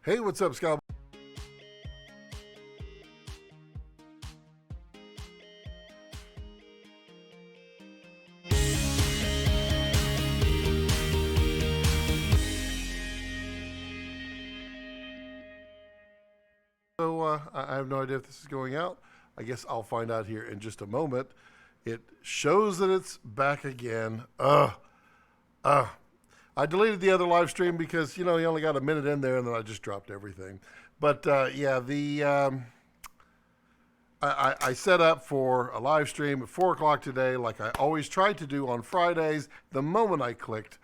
Hey, what's up, Scott? So I have no idea if this is going out. I guess I'll find out here in just a moment. It shows that it's back again. I deleted the other live stream because, you only got a minute in there and then I just dropped everything. But yeah, I set up for a live stream at 4 o'clock today like I always try to do on Fridays. The moment I clicked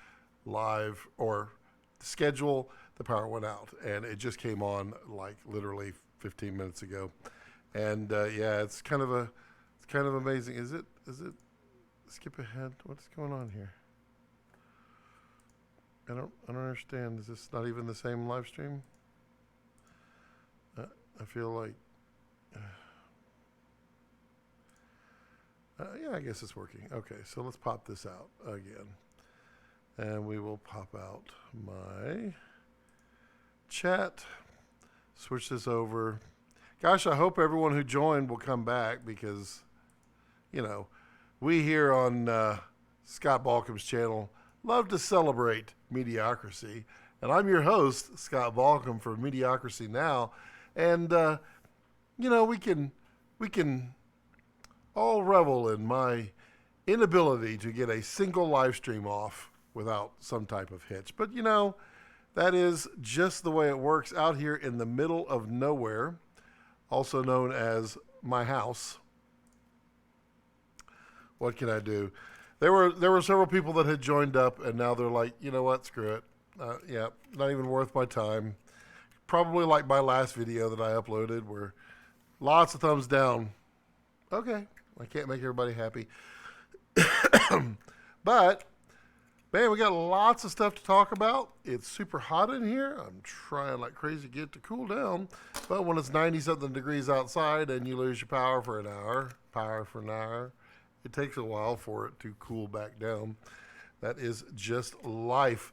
live or schedule, the power went out and it just came on like literally 15 minutes ago. And yeah, it's kind of amazing. Is it skip ahead? What's going on here? I don't understand. Is this not even the same live stream? I feel like yeah, I guess it's working. Okay, so let's pop this out again. And we will pop out my chat. Switch this over. Gosh, I hope everyone who joined will come back because, we here on Scott Balkum's channel love to celebrate mediocrity. And I'm your host, Scott Balkum for Mediocrity Now. And, we can all revel in my inability to get a single live stream off without some type of hitch. But, that is just the way it works out here in the middle of nowhere, also known as my house. What can I do? There were several people that had joined up, and now they're like, you know what, screw it. Yeah, not even worth my time. Probably like my last video that I uploaded where lots of thumbs down. Okay, I can't make everybody happy. But, man, we got lots of stuff to talk about. It's super hot in here. I'm trying like crazy to get it to cool down. But when it's 90-something degrees outside and you lose your power for an hour, it takes a while for it to cool back down. That is just life.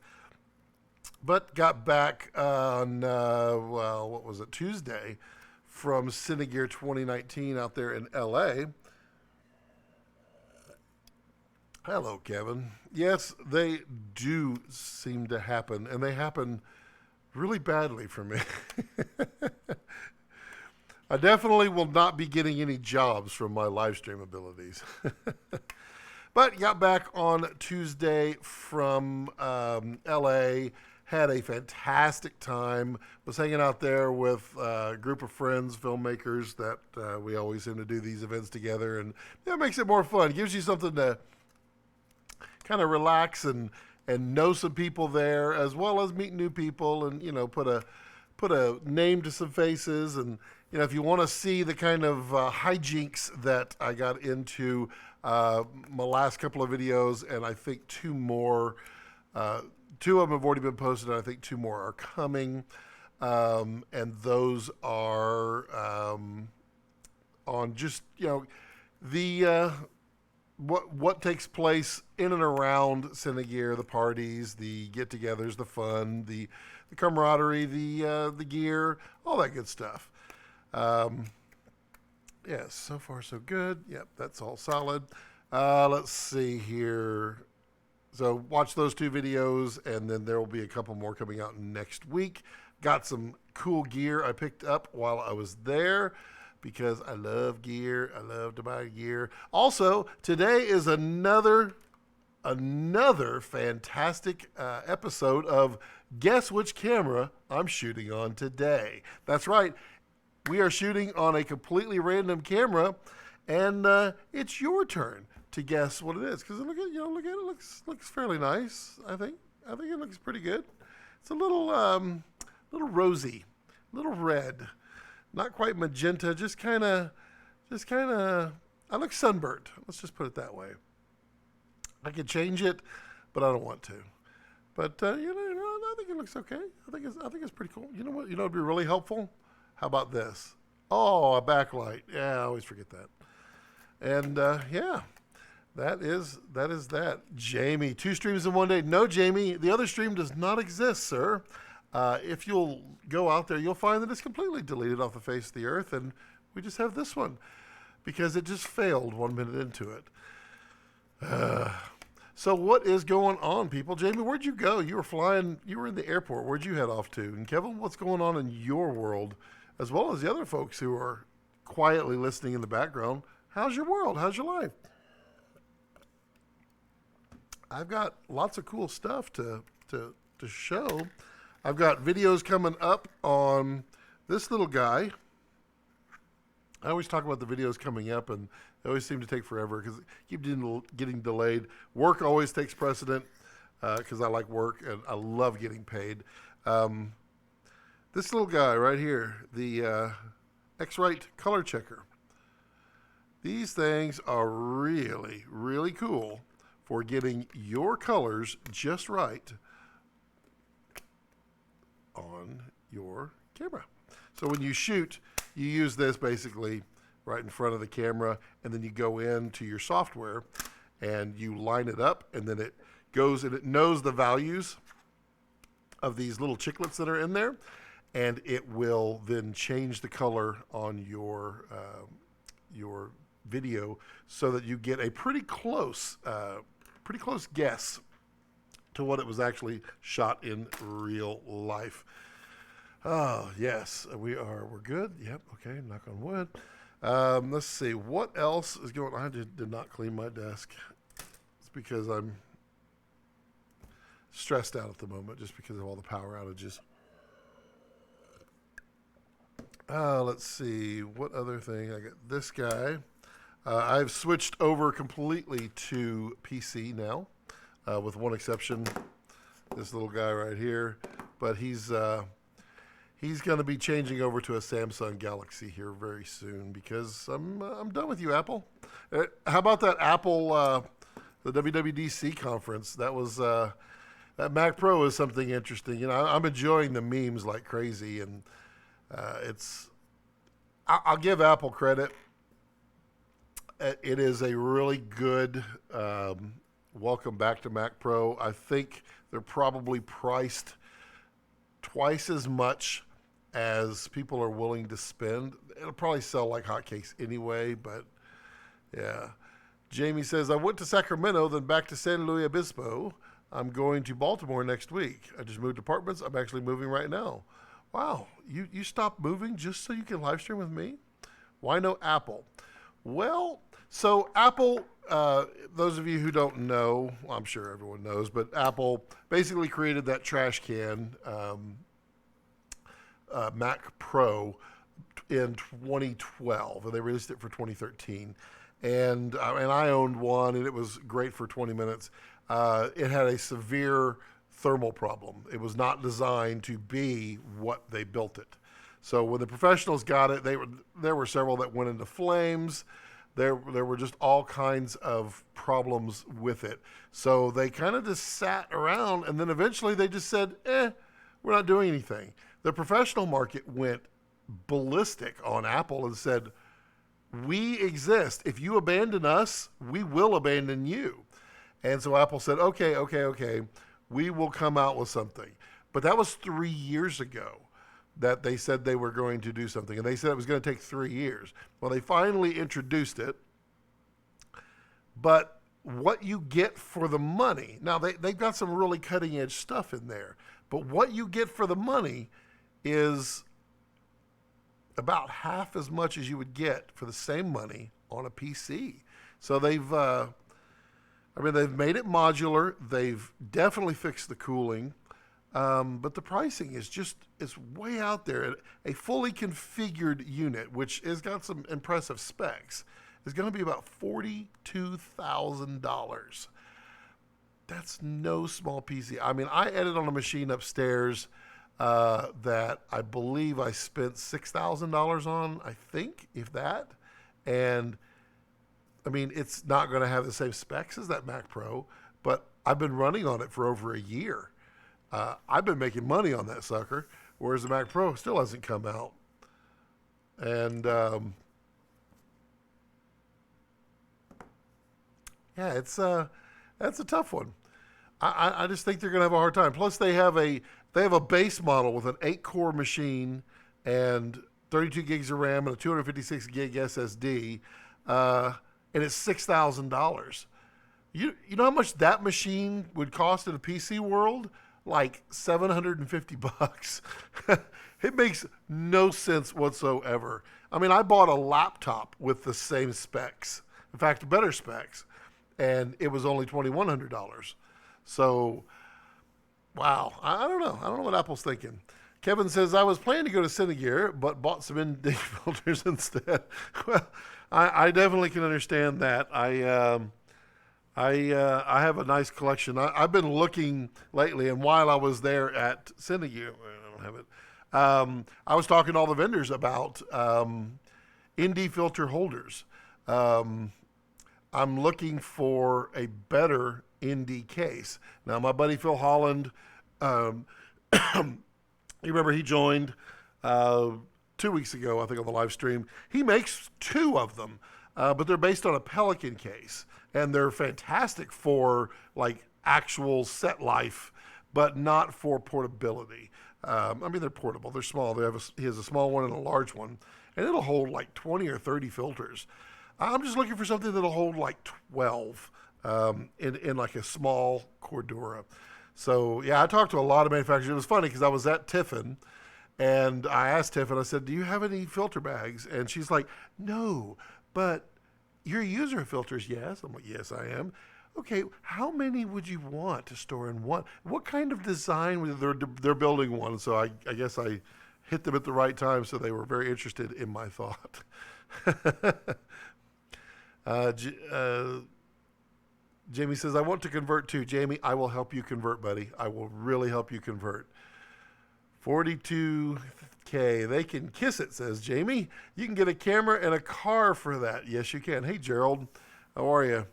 But got back on, what was it, Tuesday from Cinegear 2019 out there in LA. Hello, Kevin. Yes, they do seem to happen, and they happen really badly for me. I definitely will not be getting any jobs from my live stream abilities. But got back on Tuesday from LA, had a fantastic time, was hanging out there with a group of friends, filmmakers that we always seem to do these events together, and that makes it more fun. It gives you something to kind of relax and know some people there, as well as meet new people and, put a name to some faces. And, if you want to see the kind of hijinks that I got into my last couple of videos, and I think two of them have already been posted, and I think two more are coming. And those are on just, the what takes place in and around Cinegear, the parties, the get-togethers, the fun, the camaraderie, the gear, all that good stuff. Yes, so far so good. Yep, that's all solid. Let's see here. So watch those two videos, and then there will be a couple more coming out next week. Got some cool gear I picked up while I was there, because I love gear. I love to buy gear. Also, today is another fantastic episode of Guess Which Camera I'm Shooting On Today. That's right. We are shooting on a completely random camera, and it's your turn to guess what it is. Because look at it. Looks fairly nice. I think it looks pretty good. It's a little rosy, a little red. Not quite magenta, just kind of, I look sunburnt. Let's just put it that way. I could change it, but I don't want to. But, I think it looks okay. I think it's pretty cool. You know what? It'd be really helpful? How about this? Oh, a backlight. Yeah, I always forget that. And, yeah, that is that. Jamie, 2 streams in one day. No, Jamie, the other stream does not exist, sir. If you'll go out there, you'll find that it's completely deleted off the face of the earth, and we just have this one because it just failed 1 minute into it. So what is going on, people? Jamie, where'd you go? You were flying, you were in the airport. Where'd you head off to? And Kevin, what's going on in your world, as well as the other folks who are quietly listening in the background? How's your world? How's your life? I've got lots of cool stuff to show. I've got videos coming up on this little guy. I always talk about the videos coming up, and they always seem to take forever because keep getting delayed. Work always takes precedent because I like work and I love getting paid. This little guy right here, the Exright color checker. These things are really, really cool for getting your colors just right on your camera. So when you shoot, you use this basically right in front of the camera, and then you go into your software and you line it up, and then it goes and it knows the values of these little chiclets that are in there, and it will then change the color on your video so that you get a pretty close guess to what it was actually shot in real life. Oh, yes, we're good. Yep, okay, knock on wood. Let's see, what else is going on? I did not clean my desk. It's because I'm stressed out at the moment just because of all the power outages. Let's see, what other thing? I got this guy. I've switched over completely to PC now, with one exception, this little guy right here. But he's going to be changing over to a Samsung Galaxy here very soon because I'm done with you, Apple. How about that Apple, the WWDC conference? That was that Mac Pro is something interesting. You know, I'm enjoying the memes like crazy, and I'll give Apple credit. It is a really good welcome back to Mac Pro. I think they're probably priced twice as much as people are willing to spend. It'll probably sell like hotcakes anyway, but yeah. Jamie says, I went to Sacramento, then back to San Luis Obispo. I'm going to Baltimore next week. I just moved apartments. I'm actually moving right now. Wow, you stopped moving just so you can live stream with me? Why no Apple? Well, so Apple, those of you who don't know, well, I'm sure everyone knows, but Apple basically created that trash can Mac Pro in 2012, and they released it for 2013. And I owned one, and it was great for 20 minutes. It had a severe thermal problem. It was not designed to be what they built it. So when the professionals got it, there were several that went into flames. There were just all kinds of problems with it. So they kind of just sat around, and then eventually they just said, we're not doing anything. The professional market went ballistic on Apple and said, we exist. If you abandon us, we will abandon you. And so Apple said, okay, we will come out with something. But that was 3 years ago that they said they were going to do something. And they said it was going to take 3 years. Well, they finally introduced it. But what you get for the money, now they've got some really cutting edge stuff in there, but what you get for the money is about half as much as you would get for the same money on a PC. So they've made it modular. They've definitely fixed the cooling. But the pricing is it's way out there. A fully configured unit, which has got some impressive specs, is going to be about $42,000. That's no small PC. I mean, I edit on a machine upstairs that I believe I spent $6,000 on, I think, if that. And I mean, it's not going to have the same specs as that Mac Pro, but I've been running on it for over a year. I've been making money on that sucker, whereas the Mac Pro still hasn't come out. And yeah, that's a tough one. I just think they're going to have a hard time. Plus, they have a They have a base model with an 8-core machine and 32 gigs of RAM and a 256 gig SSD, and it's $6,000. You know how much that machine would cost in a PC world? Like $750. It makes no sense whatsoever. I mean, I bought a laptop with the same specs. In fact, better specs. And it was only $2,100. So, wow. I don't know. I don't know what Apple's thinking. Kevin says, I was planning to go to Cinegear, but bought some ND filters instead. Well, I definitely can understand that. I have a nice collection. I've been looking lately, and while I was there at Cinegear, I don't have it. I was talking to all the vendors about ND filter holders. I'm looking for a better ND case. Now, my buddy Phil Holland, you remember he joined 2 weeks ago, I think, on the live stream. He makes 2 of them, but they're based on a Pelican case, and they're fantastic for like actual set life, but not for portability. I mean, they're portable. They're small. He has a small one and a large one, and it'll hold like 20 or 30 filters. I'm just looking for something that'll hold like 12 in like a small Cordura. So, yeah, I talked to a lot of manufacturers. It was funny because I was at Tiffin, and I asked Tiffin, I said, do you have any filter bags? And she's like, no, but you're a user of filters, yes? I'm like, yes, I am. Okay, how many would you want to store in one? What kind of design? They're building one, so I guess I hit them at the right time, so they were very interested in my thought. Jamie says, I want to convert too. Jamie, I will help you convert, buddy. I will really help you convert. 42K. They can kiss it, says Jamie. You can get a camera and a car for that. Yes, you can. Hey, Gerald. How are you?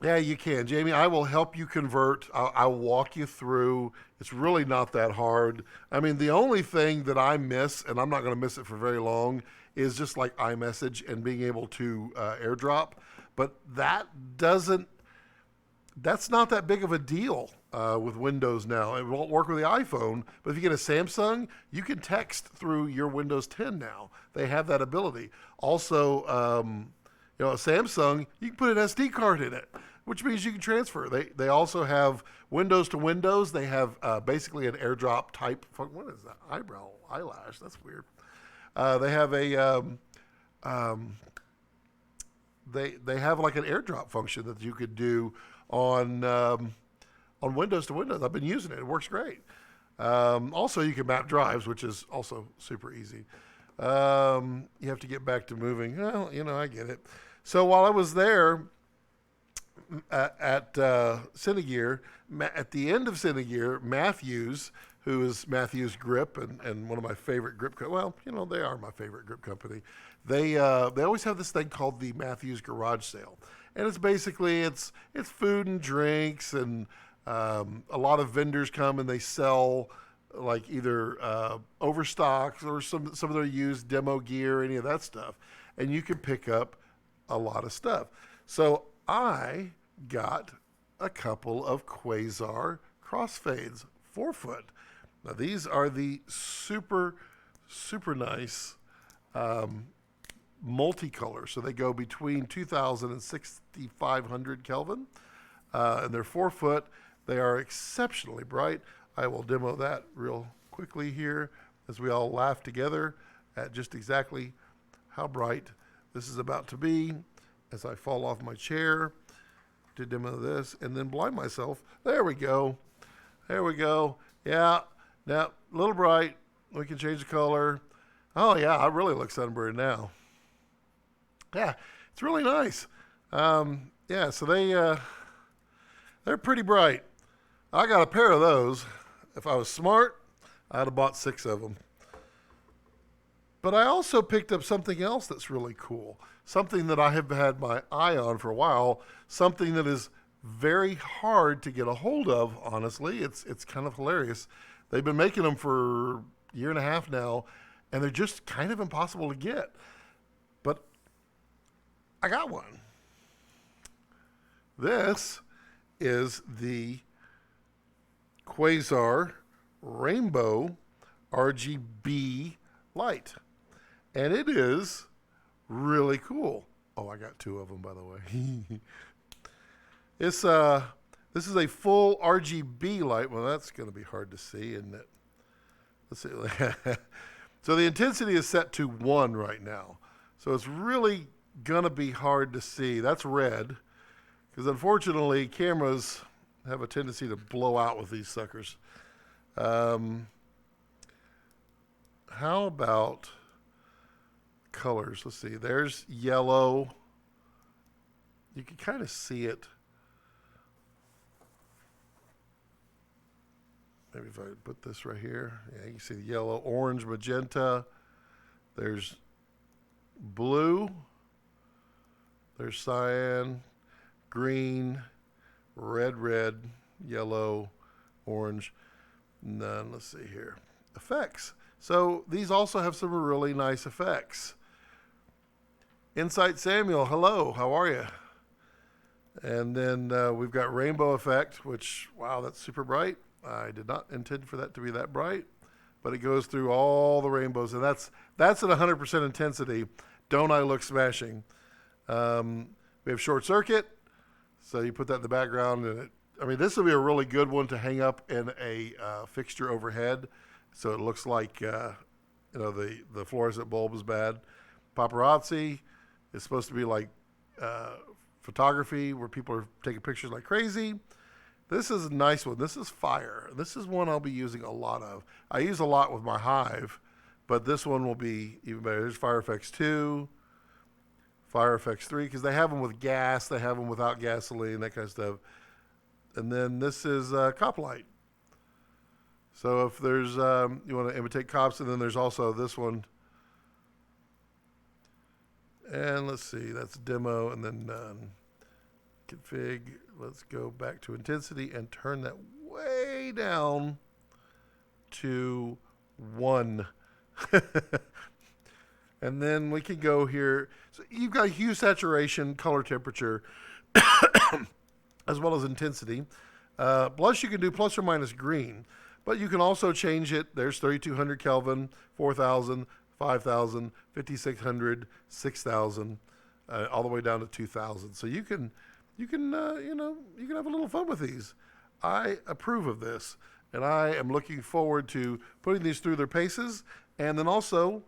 Yeah, you can. Jamie, I will help you convert. I'll walk you through. It's really not that hard. I mean, the only thing that I miss, and I'm not going to miss it for very long, is just like iMessage and being able to airdrop. But that's not that big of a deal with Windows now. It won't work with the iPhone, but if you get a Samsung, you can text through your Windows 10 now. They have that ability. Also, a Samsung, you can put an SD card in it, which means you can transfer. They also have Windows to Windows. They have basically an airdrop type. What is that? Eyelash. That's weird. They have a they have like an airdrop function that you could do on Windows to Windows. I've been using it. It works great. Also, you can map drives, which is also super easy. You have to get back to moving. Well, I get it. So while I was there at Cinegear, at the end of Cinegear, Matthews, who is Matthews Grip and one of my favorite grip they are my favorite grip company. They always have this thing called the Matthews Garage Sale, and it's basically it's food and drinks, and a lot of vendors come and they sell like either overstocks or some of their used demo gear, any of that stuff, and you can pick up a lot of stuff. So I got a couple of Quasar Crossfades 4-foot. Now these are the super, super nice multicolor. So they go between 2,000 and 6,500 Kelvin. And they're 4-foot. They are exceptionally bright. I will demo that real quickly here as we all laugh together at just exactly how bright this is about to be as I fall off my chair to demo this and then blind myself. There we go. There we go. Yeah. Now, a little bright. We can change the color. Oh, yeah, I really look sunburned now. Yeah, it's really nice. Yeah, so they're pretty bright. I got a pair of those. If I was smart, I'd have bought 6 of them. But I also picked up something else that's really cool. Something that I have had my eye on for a while. Something that is very hard to get a hold of, honestly. It's kind of hilarious. They've been making them for a year and a half now, and they're just kind of impossible to get. But I got one. This is the Quasar Rainbow RGB Light. And it is really cool. Oh, I got two of them, by the way. This is a full RGB light. Well, that's going to be hard to see, isn't it? Let's see. So the intensity is set to 1 right now. So it's really going to be hard to see. That's red, because unfortunately cameras have a tendency to blow out with these suckers. How about colors? Let's see. There's yellow. You can kind of see it. Maybe if I put this right here. Yeah, you can see the yellow, orange, magenta. There's blue. There's cyan, green, red, yellow, orange. And then let's see here. Effects. So these also have some really nice effects. Insight Samuel, hello, how are you? And then we've got rainbow effect, which, wow, that's super bright. I did not intend for that to be that bright, but it goes through all the rainbows, and that's at 100% intensity. Don't I look smashing? We have short circuit, so you put that in the background, and I mean, this will be a really good one to hang up in a fixture overhead, so it looks like the fluorescent bulb is bad. Paparazzi is supposed to be like photography where people are taking pictures like crazy. This is a nice one. This is fire. This is one I'll be using a lot of. I use a lot with my Hive, but this one will be even better. There's Fire Effects 2, Fire Effects 3, because they have them with gas, they have them without gasoline, that kind of stuff. And then this is Cop Light. So if there's, you want to imitate cops, and then there's also this one. And let's see, that's demo, and then config. Let's go back to intensity and turn that way down to 1. And then we can go here. So you've got hue, saturation, color, temperature, as well as intensity. Plus you can do plus or minus green, but you can also change it. There's 3200 Kelvin, 4000, 5000, 5600, 6000, all the way down to 2000. So you can have a little fun with these. I approve of this, and I am looking forward to putting these through their paces, and then also,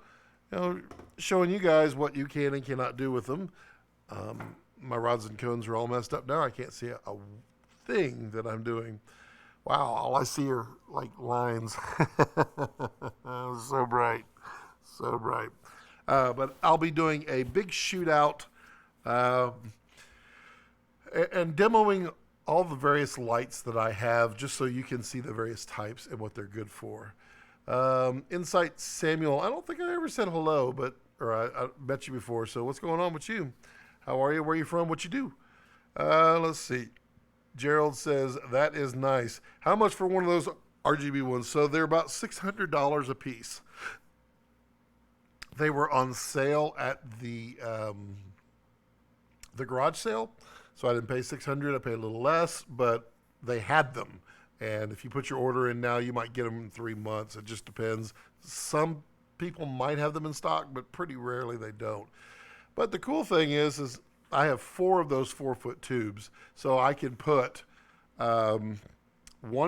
showing you guys what you can and cannot do with them. My rods and cones are all messed up now. I can't see a thing that I'm doing. Wow, all I see are like lines. So bright, so bright. But I'll be doing a big shootout and demoing all the various lights that I have, just so you can see the various types and what they're good for. Insight Samuel, I don't think I ever said hello, or I met you before, so what's going on with you? How are you? Where are you from? What you do? Let's see. Gerald says, that is nice. How much for one of those RGB ones? So they're about $600 a piece. They were on sale at the garage sale, so I didn't pay $600. I paid a little less, but they had them. And if you put your order in now, you might get them in 3 months. It just depends. Some people might have them in stock, but pretty rarely they don't. But the cool thing is I have 4 of those 4-foot tubes, so I can put one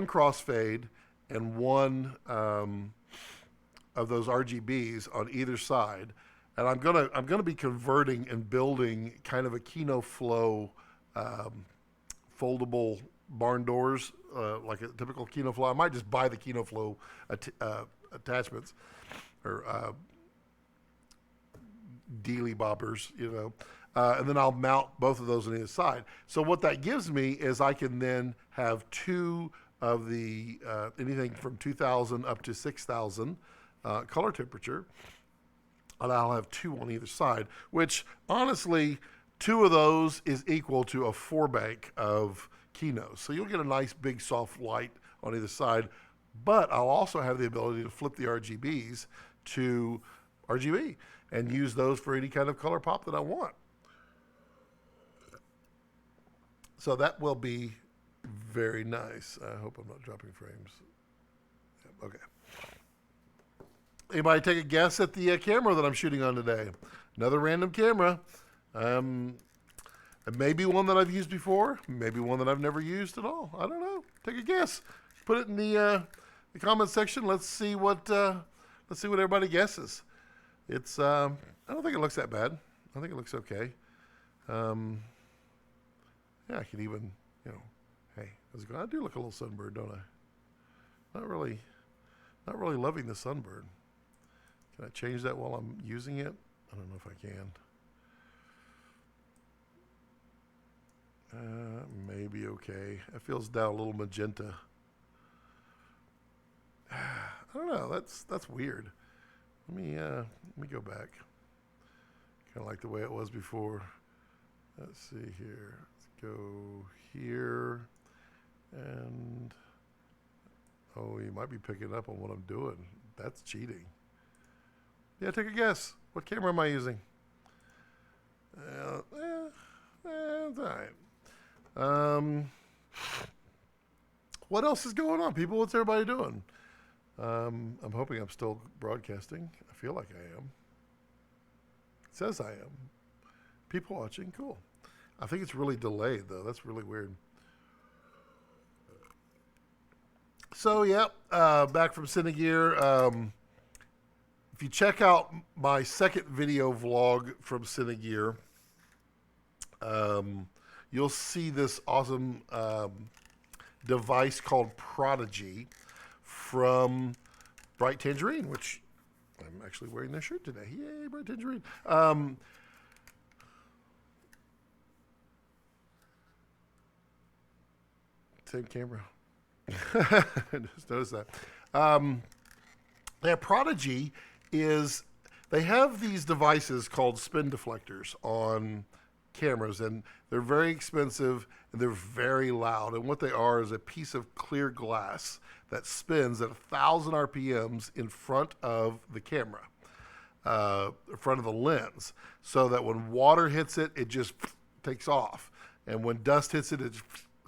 crossfade and one of those RGBs on either side. And I'm gonna be converting and building kind of a Kino Flow foldable barn doors, like a typical Kino Flow. I might just buy the Kino Flow attachments or dealy boppers, and then I'll mount both of those on either side. So what that gives me is I can then have 2 of the anything from 2000 up to 6000 color temperature, and I'll have 2 on either side, which honestly 2 of those is equal to a 4-bank of Kinos. So you'll get a nice big soft light on either side, but I'll also have the ability to flip the RGBs to RGB and use those for any kind of color pop that I want. So that will be Very nice. I hope I'm not dropping frames. Yep, okay. Anybody take a guess at the camera that I'm shooting on today? Another random camera. Maybe one that I've used before. Maybe one that I've never used at all. I don't know. Take a guess. Put it in the comment section. Let's see what everybody guesses. It's I don't think it looks that bad. I think it looks okay. Yeah, I can even, hey, how's it going? I do look a little sunburned, don't I? Not really loving the sunburn. Can I change that while I'm using it? I don't know if I can. Maybe okay. It feels down a little magenta. I don't know. That's weird. Let me go back. Kind of like the way it was before. Let's see here. Let's go here, and you might be picking up on what I'm doing. That's cheating. Yeah, take a guess. What camera am I using? It's all right. What else is going on, people? What's everybody doing? I'm hoping I'm still broadcasting. I feel like I am. It says I am. People watching, cool. I think it's really delayed, though. That's really weird. So, yeah, back from Cinegear. If you check out my second video vlog from Cinegear, you'll see this awesome device called Prodigy from Bright Tangerine, which I'm actually wearing their shirt today. Yay, Bright Tangerine. Same camera. Just noticed that. Yeah, Prodigy they have these devices called spin deflectors on cameras, and they're very expensive and they're very loud. And what they are is a piece of clear glass that spins at 1,000 RPMs in front of the camera, in front of the lens, so that when water hits it, it just takes off. And when dust hits it, it just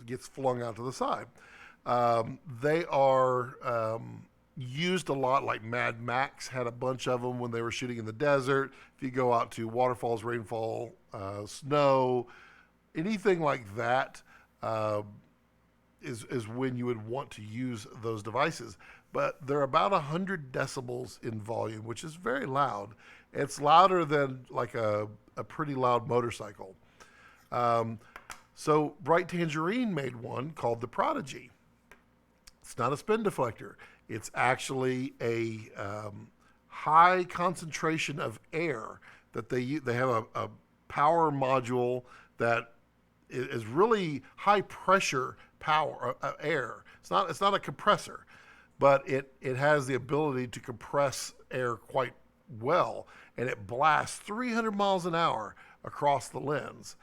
gets flung out to the side. They are used a lot, like Mad Max had a bunch of them when they were shooting in the desert. If you go out to waterfalls, rainfall, snow, anything like that, is when you would want to use those devices. But they're about 100 decibels in volume, which is very loud. It's louder than like a pretty loud motorcycle. So Bright Tangerine made one called the Prodigy. It's not a spin deflector. It's actually a high concentration of air that they have a power module that is really high pressure power air. It's not a compressor, but it has the ability to compress air quite well, and it blasts 300 miles an hour across the lens.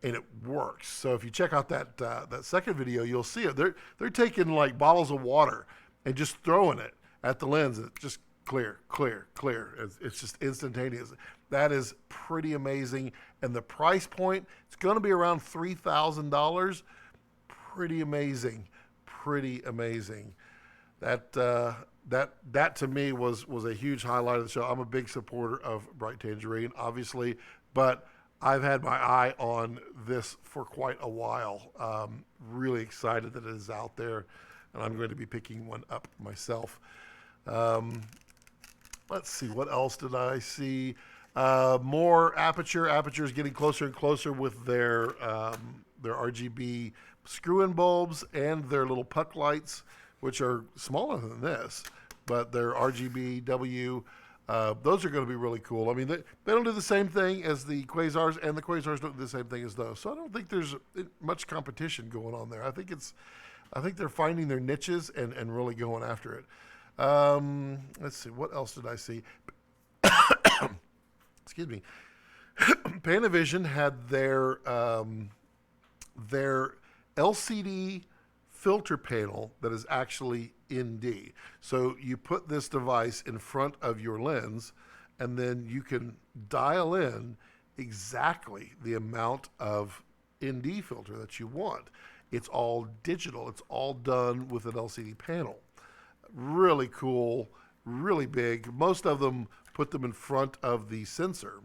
And it works. So if you check out that second video, you'll see it. They're taking like bottles of water and just throwing it at the lens, and it's just clear. It's just instantaneous. That is pretty amazing. And the price point, it's going to be around $3,000. Pretty amazing. That to me was a huge highlight of the show. I'm a big supporter of Bright Tangerine, obviously, but I've had my eye on this for quite a while. Really excited that it is out there, and I'm going to be picking one up myself. Let's see, what else did I see? More Aperture. Aperture is getting closer and closer with their RGB screw-in bulbs and their little puck lights, which are smaller than this, but they're RGBW. Those are going to be really cool. I mean, they don't do the same thing as the Quasars, and the Quasars don't do the same thing as those. So I don't think there's much competition going on there. I think they're finding their niches and really going after it. Let's see, what else did I see? Excuse me. Panavision had their LCD filter panel that is actually ND. So you put this device in front of your lens, and then you can dial in exactly the amount of ND filter that you want. it's all digital. It's all done with an LCD panel. Really cool, really big. Most of them put them in front of the sensor.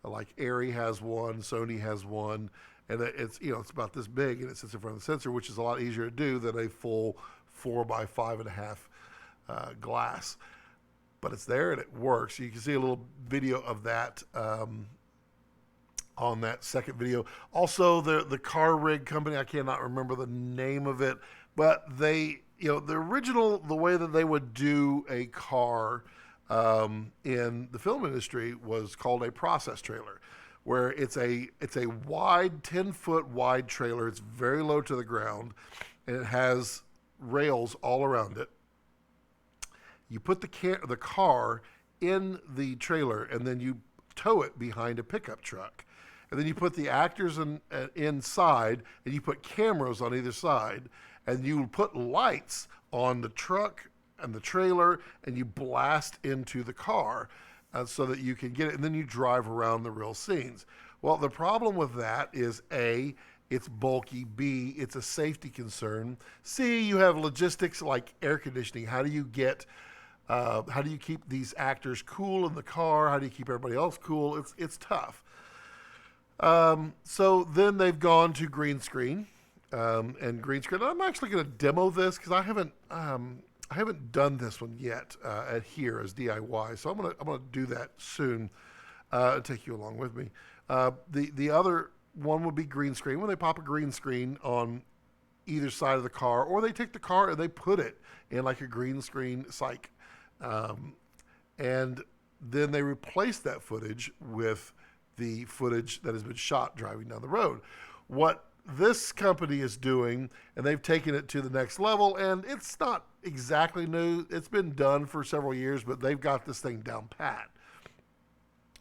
Like Aery has one, Sony has one, and it's it's about this big, and it sits in front of the sensor, which is a lot easier to do than a full 4 by 5.5 glass. But it's there and it works. You can see a little video of that on that second video. Also, the car rig company, I cannot remember the name of it, but they, the original, the way that they would do a car in the film industry was called a process trailer, where it's a wide, 10-foot wide trailer. It's very low to the ground, and it has rails all around it. You put the car in the trailer, and then you tow it behind a pickup truck. And then you put the actors inside, and you put cameras on either side, and you put lights on the truck and the trailer, and you blast into the car so that you can get it, and then you drive around the real scenes. Well, the problem with that is A, it's bulky. B, it's a safety concern. C, you have logistics like air conditioning. How do you keep these actors cool in the car? How do you keep everybody else cool? It's tough. So then they've gone to green screen, and green screen. I'm actually going to demo this because I haven't done this one yet at here as DIY. So I'm gonna do that soon. Take you along with me. The other one would be green screen, when they pop a green screen on either side of the car, or they take the car and they put it in like a green screen cyc. And then they replace that footage with the footage that has been shot driving down the road. What this company is doing, and they've taken it to the next level, and it's not exactly new. It's been done for several years, but they've got this thing down pat,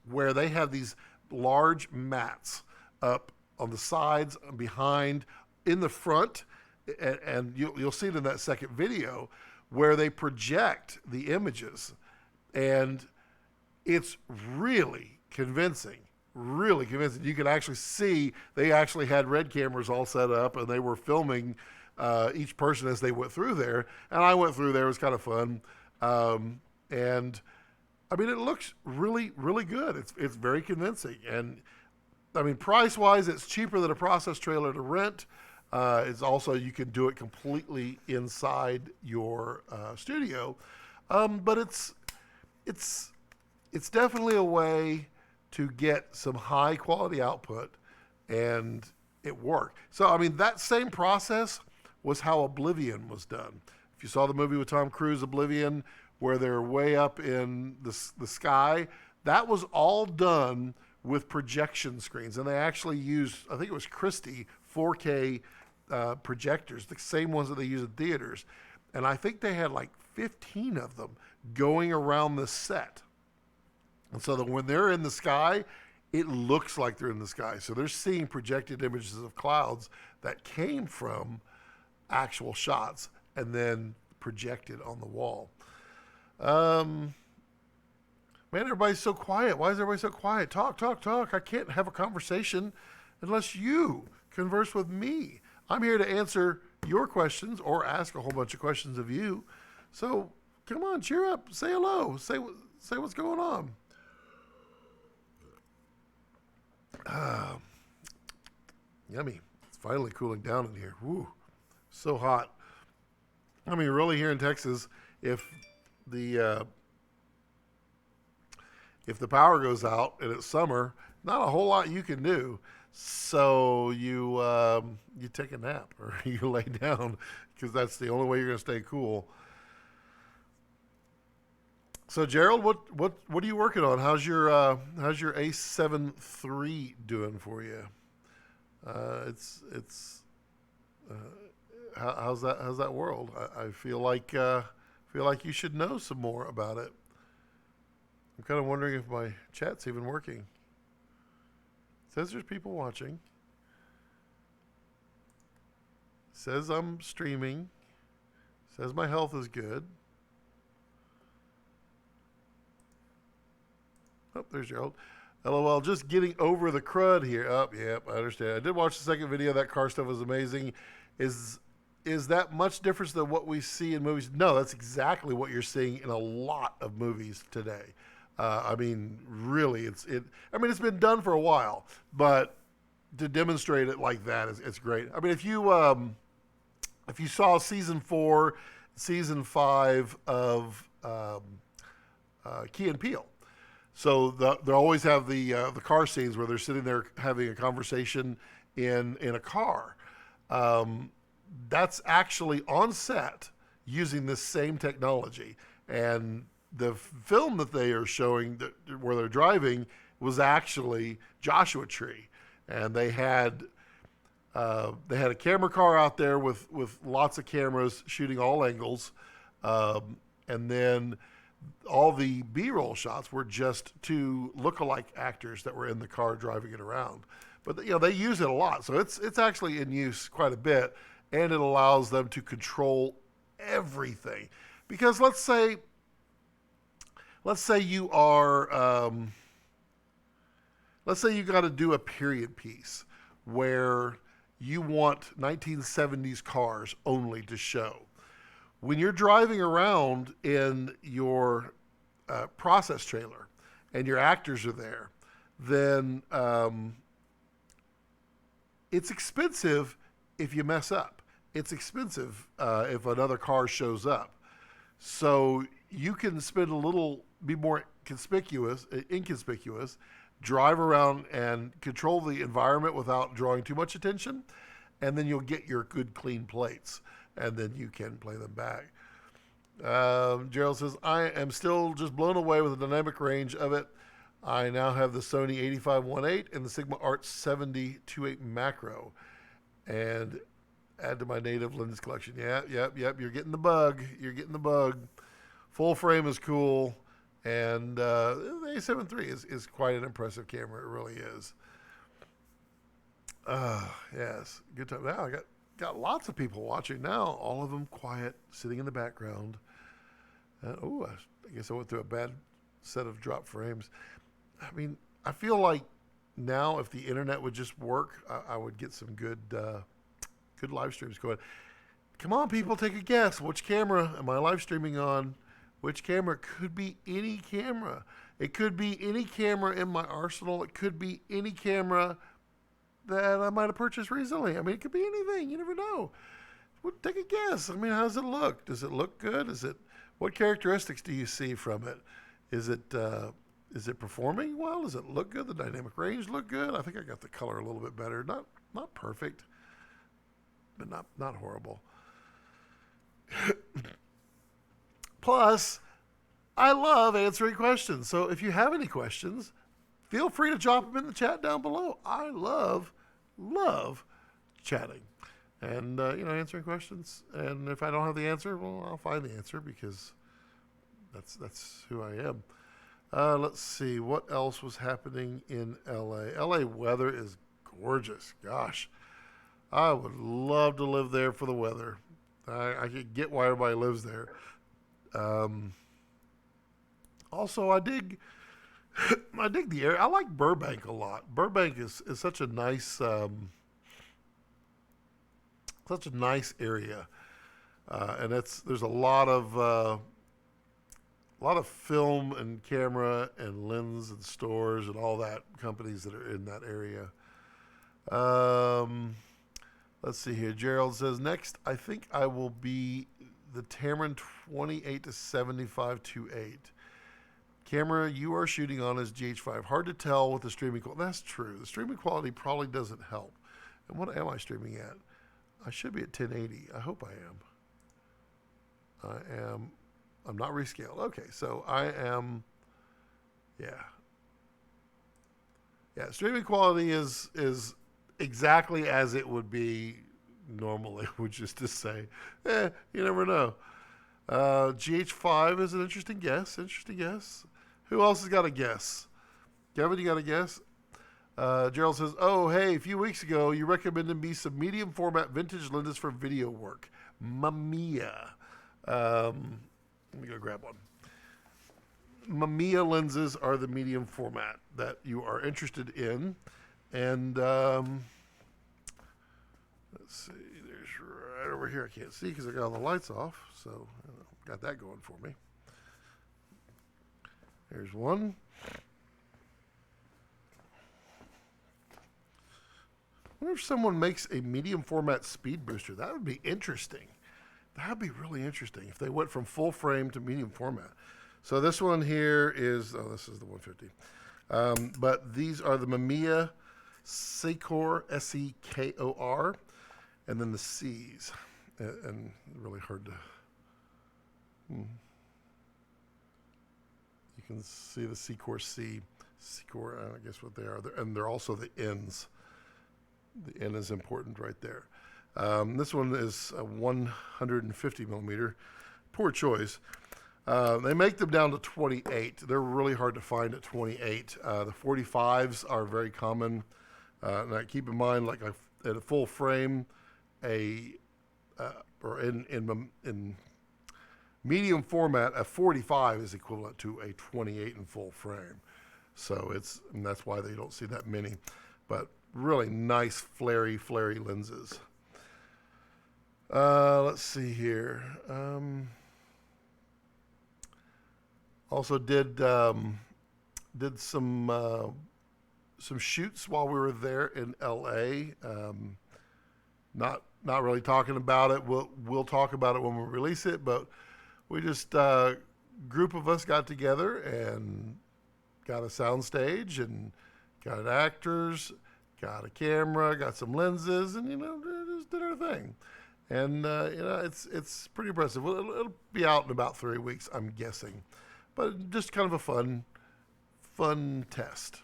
where they have these large mats up on the sides, behind, in the front, and you'll see it in that second video, where they project the images, and it's really convincing. Really convincing. You can actually see they actually had red cameras all set up, and they were filming each person as they went through there. And I went through there. It was kind of fun. And I mean, it looks really, really good. It's very convincing. And I mean, price-wise, it's cheaper than a process trailer to rent. It's also, you can do it completely inside your studio. But it's definitely a way to get some high quality output, and it worked. So, I mean, that same process was how Oblivion was done. If you saw the movie with Tom Cruise, Oblivion, where they're way up in the sky, that was all done with projection screens. And they actually used, I think it was Christie, 4K projectors, the same ones that they use in theaters. And I think they had like 15 of them going around the set. And so that when they're in the sky, it looks like they're in the sky. So they're seeing projected images of clouds that came from actual shots and then projected on the wall. Man, everybody's so quiet. Why is everybody so quiet? Talk. I can't have a conversation unless you converse with me. I'm here to answer your questions or ask a whole bunch of questions of you. So come on, cheer up. Say hello. Say what's going on. Yummy. It's finally cooling down in here. Woo, so hot. I mean, really, here in Texas, if the power goes out and it's summer, not a whole lot you can do. So you take a nap or you lay down, because that's the only way you're going to stay cool. So Gerald, what are you working on? How's your A7 III doing for you? How's that world? I feel like you should know some more about it. I'm kind of wondering if my chat's even working. It says there's people watching. It says I'm streaming. It says my health is good. Oh, there's Gerald. LOL, just getting over the crud here. Oh, yeah, I understand. I did watch the second video. That car stuff was amazing. Is that much different than what we see in movies? No, that's exactly what you're seeing in a lot of movies today. I mean, really, I mean, it's been done for a while, but to demonstrate it like that it's great. I mean, if you saw season 4, season 5 of Key and Peele, so they always have the car scenes where they're sitting there having a conversation in a car. That's actually on set using this same technology. And the film that they are showing where they're driving was actually Joshua Tree. And they had a camera car out there with lots of cameras shooting all angles. And then all the B-roll shots were just 2 lookalike actors that were in the car driving it around. But they use it a lot. So it's actually in use quite a bit. And it allows them to control everything. Because let's say you are, let's say you got to do a period piece where you want 1970s cars only to show. When you're driving around in your process trailer and your actors are there, then it's expensive if you mess up. It's expensive if another car shows up. So you can spend be more inconspicuous, drive around and control the environment without drawing too much attention, and then you'll get your good clean plates, and then you can play them back. Gerald says, I am still just blown away with the dynamic range of it. I now have the Sony 85-1.8 and the Sigma Art 70-2.8 macro. And add to my native lens collection. Yep. You're getting the bug. Full frame is cool. And the A7 III is quite an impressive camera. It really is. Yes. Good time. Now I got lots of people watching now. All of them quiet, sitting in the background. I guess I went through a bad set of drop frames. I mean, I feel like now if the internet would just work, I would get some good live streams going. Come on, people, take a guess. Which camera am I live streaming on? Which camera? Could be any camera. It could be any camera in my arsenal. It could be any camera that I might have purchased recently. I mean, it could be anything. You never know. Well, take a guess. I mean, how does it look? Does it look good? What characteristics do you see from it? Is it performing well? Does it look good? The dynamic range look good? I think I got the color a little bit better. Not perfect, but not horrible. Plus, I love answering questions. So if you have any questions, feel free to drop them in the chat down below. I love chatting and answering questions. And if I don't have the answer, well, I'll find the answer because that's who I am. Let's see what else was happening in LA. LA weather is gorgeous. Gosh, I would love to live there for the weather. I could get why everybody lives there. Also, I dig the area. I like Burbank a lot. Burbank is such a nice area, and there's a lot of film and camera and lens and stores and all that companies that are in that area. Let's see here. Gerald says, next, I think I will be the Tamron 28-75-2.8. Camera you are shooting on is GH5. Hard to tell with the streaming quality. That's true. The streaming quality probably doesn't help. And what am I streaming at? I should be at 1080. I hope I am. I'm not rescaled. Okay, so I am, yeah, streaming quality is exactly as it would be normally, which is to say, you never know. GH5 is an interesting guess. Who else has got a guess? Kevin, you got a guess? Gerald says, oh, hey, a few weeks ago, you recommended me some medium format vintage lenses for video work. Mamiya. Let me go grab one. Mamiya lenses are the medium format that you are interested in. And let's see, there's right over here. I can't see because I got all the lights off. So got that going for me. There's one. I wonder if someone makes a medium format speed booster. That would be interesting. That would be really interesting if they went from full frame to medium format. So this one here is, oh, this is the 150. But these are the Mamiya Sekor, S-E-K-O-R, and then the C's. And really hard to, you can see the Sekor C. Sekor, I guess what they are. And they're also the N's. The N is important right there. This one is a 150 millimeter. Poor choice. They make them down to 28. They're really hard to find at 28. The 45s are very common. Now keep in mind, like at a full frame, or in medium format, a 45 is equivalent to a 28 in full frame. So and that's why they don't see that many. But really nice flary lenses. Let's see here. Also did some shoots while we were there in LA. Not really talking about it. We'll talk about it when we release it. But we just group of us got together and got a sound stage and got actors. Got a camera, got some lenses, and just did our thing. And it's pretty impressive. It'll be out in about 3 weeks, I'm guessing, but just kind of a fun test.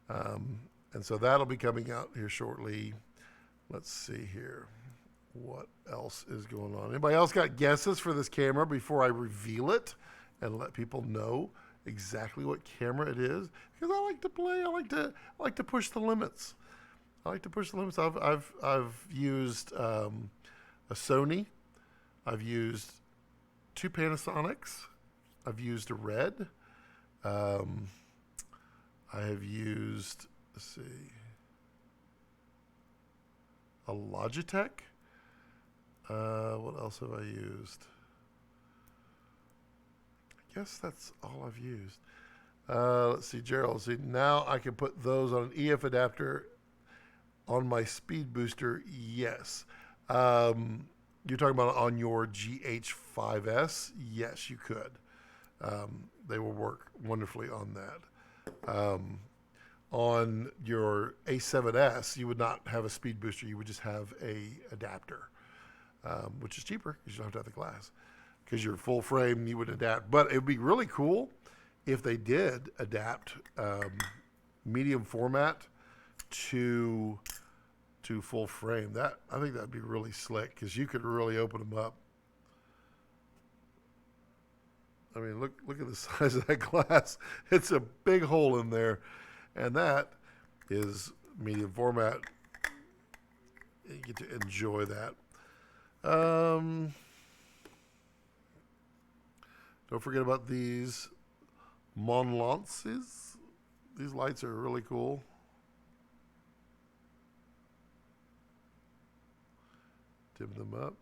And so that'll be coming out here shortly. Let's see here, what else is going on? Anybody else got guesses for this camera before I reveal it and let people know exactly what camera it is? Because I like to play. I like to push the limits. I've used a Sony. I've used 2 Panasonics. I've used a Red. I have used, let's see, a Logitech. What else have I used? I guess that's all I've used. Let's see, Gerald. See, now I can put those on an EF adapter on my speed booster. Yes. You're talking about on your GH5S? Yes, you could. They will work wonderfully on that. On your A7S, you would not have a speed booster. You would just have a adapter, which is cheaper because you don't have to have the glass. Because you're full frame, you would adapt. But it would be really cool if they did adapt medium format to full frame. I think that'd be really slick because you could really open them up. I mean, look at the size of that glass. It's a big hole in there, and that is medium format. You get to enjoy that. Don't forget about these Monlances. These lights are really cool. Dim them up.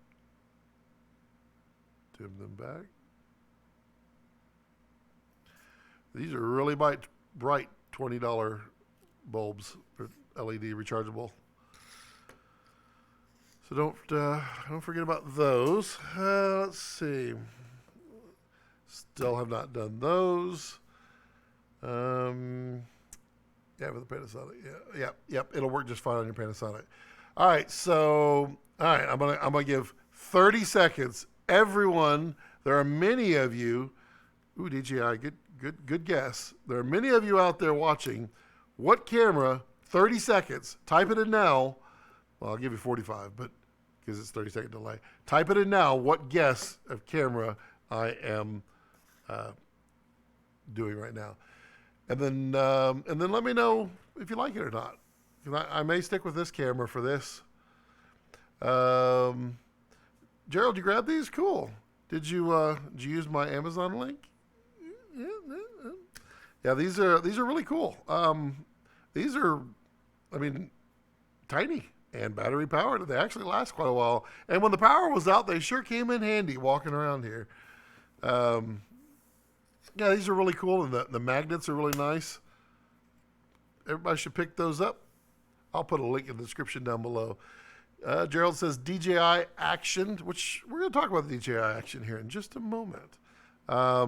Dim them back. These are really bright $20 bulbs, LED rechargeable. So don't forget about those. Let's see. Still have not done those. Yeah, with the Panasonic. Yeah, yep. It'll work just fine on your Panasonic. All right, so I'm gonna give 30 seconds. Everyone, there are many of you. Ooh, DJI, good guess. There are many of you out there watching. What camera? 30 seconds. Type it in now. Well, I'll give you 45, but because it's 30-second delay. Type it in now. What guess of camera I am doing right now, and then let me know if you like it or not. I may stick with this camera for this. Gerald, you grab these? Cool. Did you use my Amazon link? Yeah, these are really cool. These are, I mean, tiny. and battery powered. They actually last quite a while. And when the power was out, they sure came in handy walking around here. Yeah, these are really cool, and the magnets are really nice. Everybody should pick those up. I'll put a link in the description down below. Gerald says DJI action, which we're going to talk about the DJI action here in just a moment. All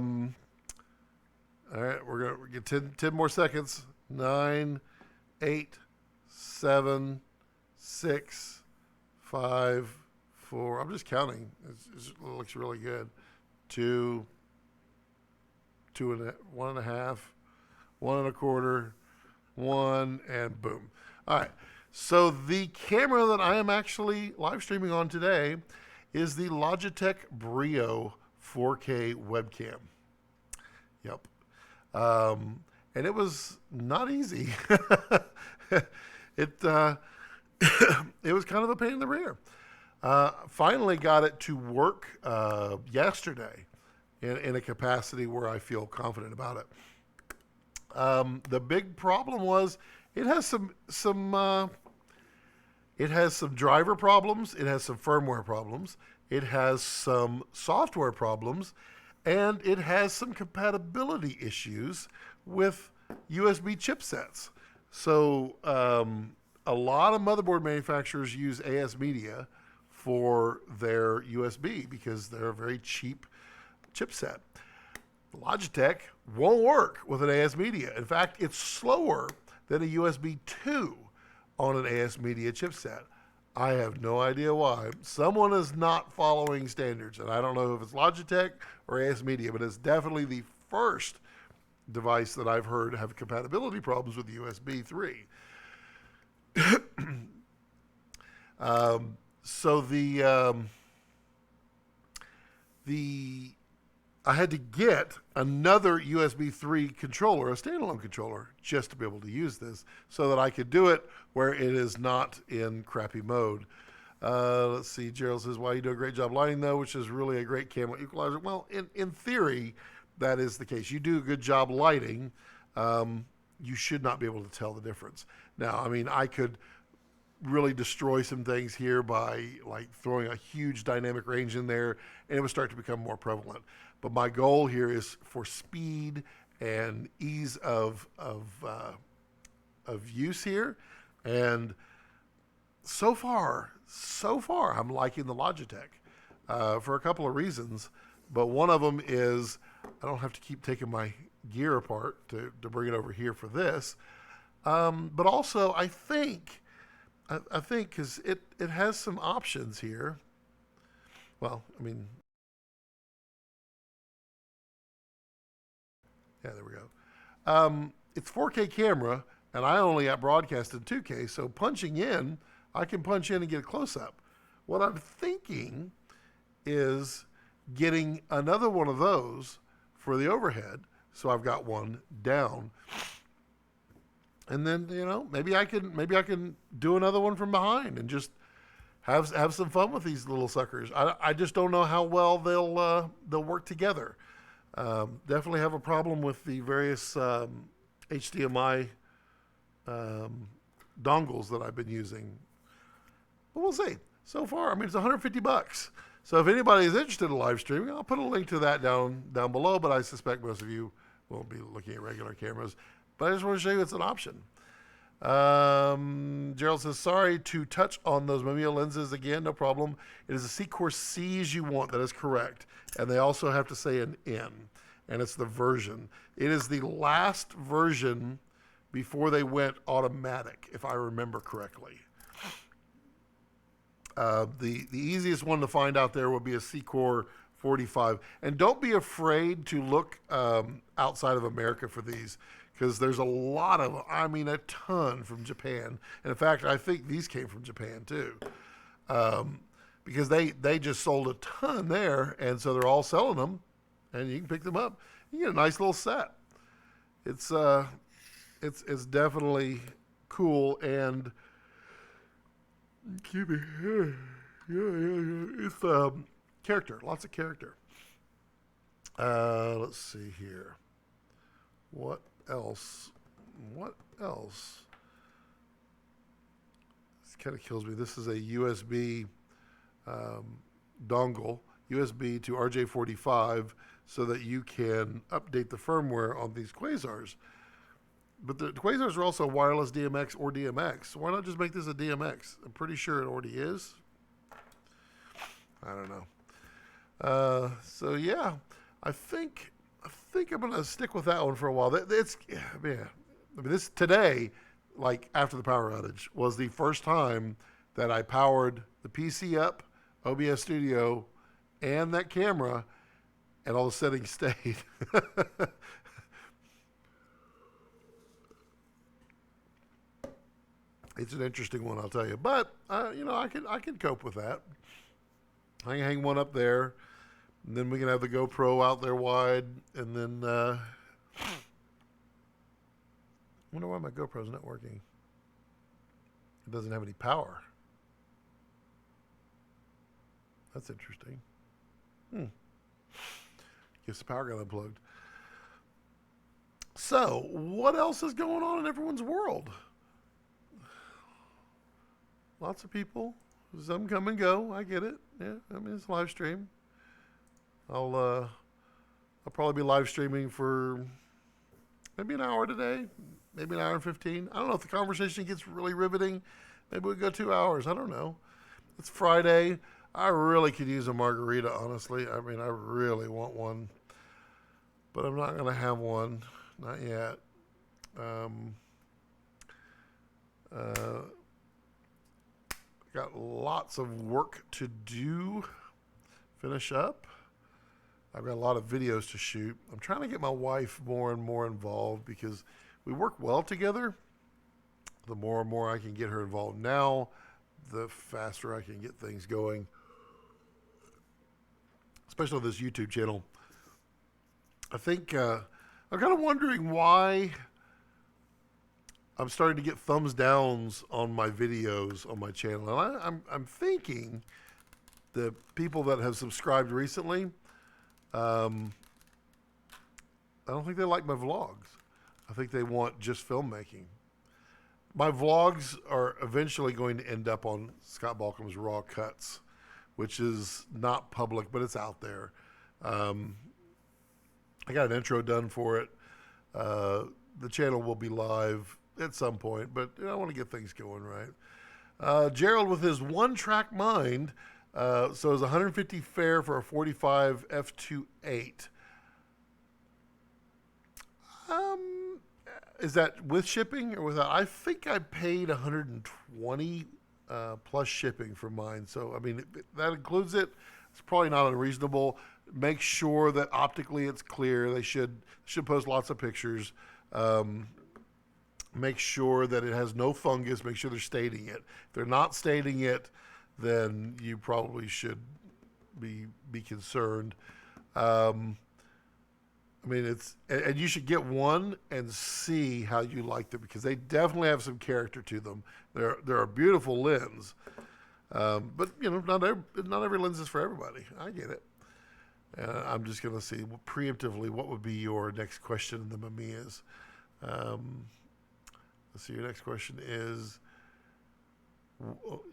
right, we're going to get 10 more seconds. 9, 8, 7, 6, 5, 4. I'm just counting. It looks really good. 2, 1.5, 1.25, 1, and boom. All right. So the camera that I am actually live streaming on today is the Logitech Brio 4K webcam. Yep. And it was not easy. It was kind of a pain in the rear. Finally got it to work yesterday in a capacity where I feel confident about it. The big problem was it has some driver problems. It has some firmware problems. It has some software problems, and it has some compatibility issues with USB chipsets. So a lot of motherboard manufacturers use AS Media for their USB because they're a very cheap chipset. Logitech won't work with an AS Media. In fact, it's slower than a USB 2 on an AS Media chipset. I have no idea why. Someone is not following standards, and I don't know if it's Logitech or AS Media, but it's definitely the first device that I've heard have compatibility problems with USB 3. So I had to get another USB 3 controller, a standalone controller, just to be able to use this so that I could do it where it is not in crappy mode. Let's see, Gerald says, "Wow, you do a great job lighting though," which is really a great camera equalizer. Well, in theory, that is the case. You do a good job lighting, you should not be able to tell the difference. Now, I mean, I could really destroy some things here by like throwing a huge dynamic range in there, and it would start to become more prevalent. But my goal here is for speed and ease of use here. And so far, I'm liking the Logitech for a couple of reasons. But one of them is I don't have to keep taking my gear apart to bring it over here for this. But also, I think because it has some options here. Well, I mean, yeah, there we go. It's 4K camera, and I only got broadcasted 2K, so punching in, I can punch in and get a close-up. What I'm thinking is getting another one of those for the overhead, so I've got one down. And then, you know, maybe I can do another one from behind and just have some fun with these little suckers. I just don't know how well they'll work together. Definitely have a problem with the various HDMI dongles that I've been using. But we'll see. So far, I mean, it's $150. So if anybody is interested in live streaming, I'll put a link to that down below, but I suspect most of you won't be looking at regular cameras. But I just want to show you it's an option. Gerald says, "Sorry to touch on those Mamiya lenses again. No problem. It is a C-Core C's you want. That is correct. And they also have to say an N. And it's the version. It is the last version before they went automatic, if I remember correctly. The easiest one to find out there would be a C-Core 45. And don't be afraid to look outside of America for these, because there's a lot of, I mean, a ton from Japan. And in fact, I think these came from Japan too, because they just sold a ton there, and so they're all selling them, and you can pick them up. You get a nice little set. It's definitely cool, and keep it here. Yeah. It's character, lots of character. Let's see here. What else? Let's kind of kills me. This is a USB dongle, USB to RJ45, so that you can update the firmware on these Quasars. But the Quasars are also wireless DMX or DMX. Why not just make this a DMX? I'm pretty sure it already is. I don't know. So yeah, I think I'm gonna stick with that one for a while. It's man, I mean, this today, like after the power outage, was the first time that I powered the PC up, OBS Studio, and that camera, and all the settings stayed. It's an interesting one, I'll tell you. But you know, I can cope with that. I can hang one up there, and then we can have the GoPro out there wide, and then I wonder why my GoPro's not working. It doesn't have any power. That's interesting. Guess the power got unplugged. So, what else is going on in everyone's world? Lots of people. Some come and go. I get it. Yeah, I mean, it's live stream. I'll probably be live streaming for maybe an hour today, maybe an hour and 15. I don't know if the conversation gets really riveting. Maybe we go 2 hours. I don't know. It's Friday. I really could use a margarita, honestly. I mean, I really want one, but I'm not going to have one. Not yet. Got lots of work to do. Finish up. I've got a lot of videos to shoot. I'm trying to get my wife more and more involved because we work well together. The more and more I can get her involved now, the faster I can get things going. Especially on this YouTube channel. I think I'm kind of wondering why I'm starting to get thumbs downs on my videos on my channel. And I'm thinking the people that have subscribed recently, I don't think they like my vlogs. I think they want just filmmaking. My vlogs are eventually going to end up on Scott Balkum's Raw Cuts, which is not public, but it's out there. I got an intro done for it. The channel will be live at some point, but I want to get things going right. Gerald with his one-track mind, so it's 150 fare for a 45 f2.8. Is that with shipping or without? I think I paid 120 plus shipping for mine. So I mean, that includes it. It's probably not unreasonable. Make sure that optically it's clear. They should post lots of pictures. Make sure that it has no fungus. Make sure they're stating it. If they're not stating it, then you probably should be concerned. I mean, and you should get one and see how you like them, because they definitely have some character to them. They're a beautiful lens, but you know, not every lens is for everybody. I get it. I'm just going to see preemptively what would be your next question in the Mamiya's. Let's see. Your next question is.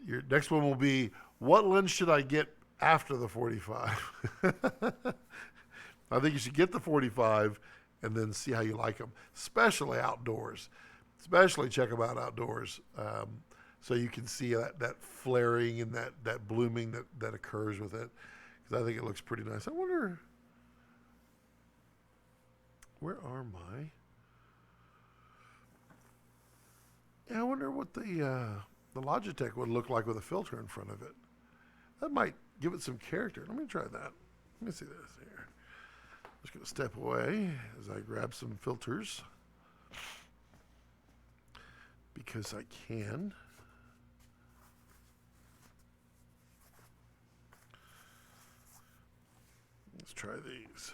Your next one will be, what lens should I get after the 45? I think you should get the 45 and then see how you like them, especially outdoors. Especially check them out outdoors, so you can see that flaring and that blooming that occurs with it, because I think it looks pretty nice. I wonder, where are my? Yeah, I wonder what the Logitech would look like with a filter in front of it. That might give it some character. Let me try that. Let me see this here. I'm just going to step away as I grab some filters, because I can. Let's try these.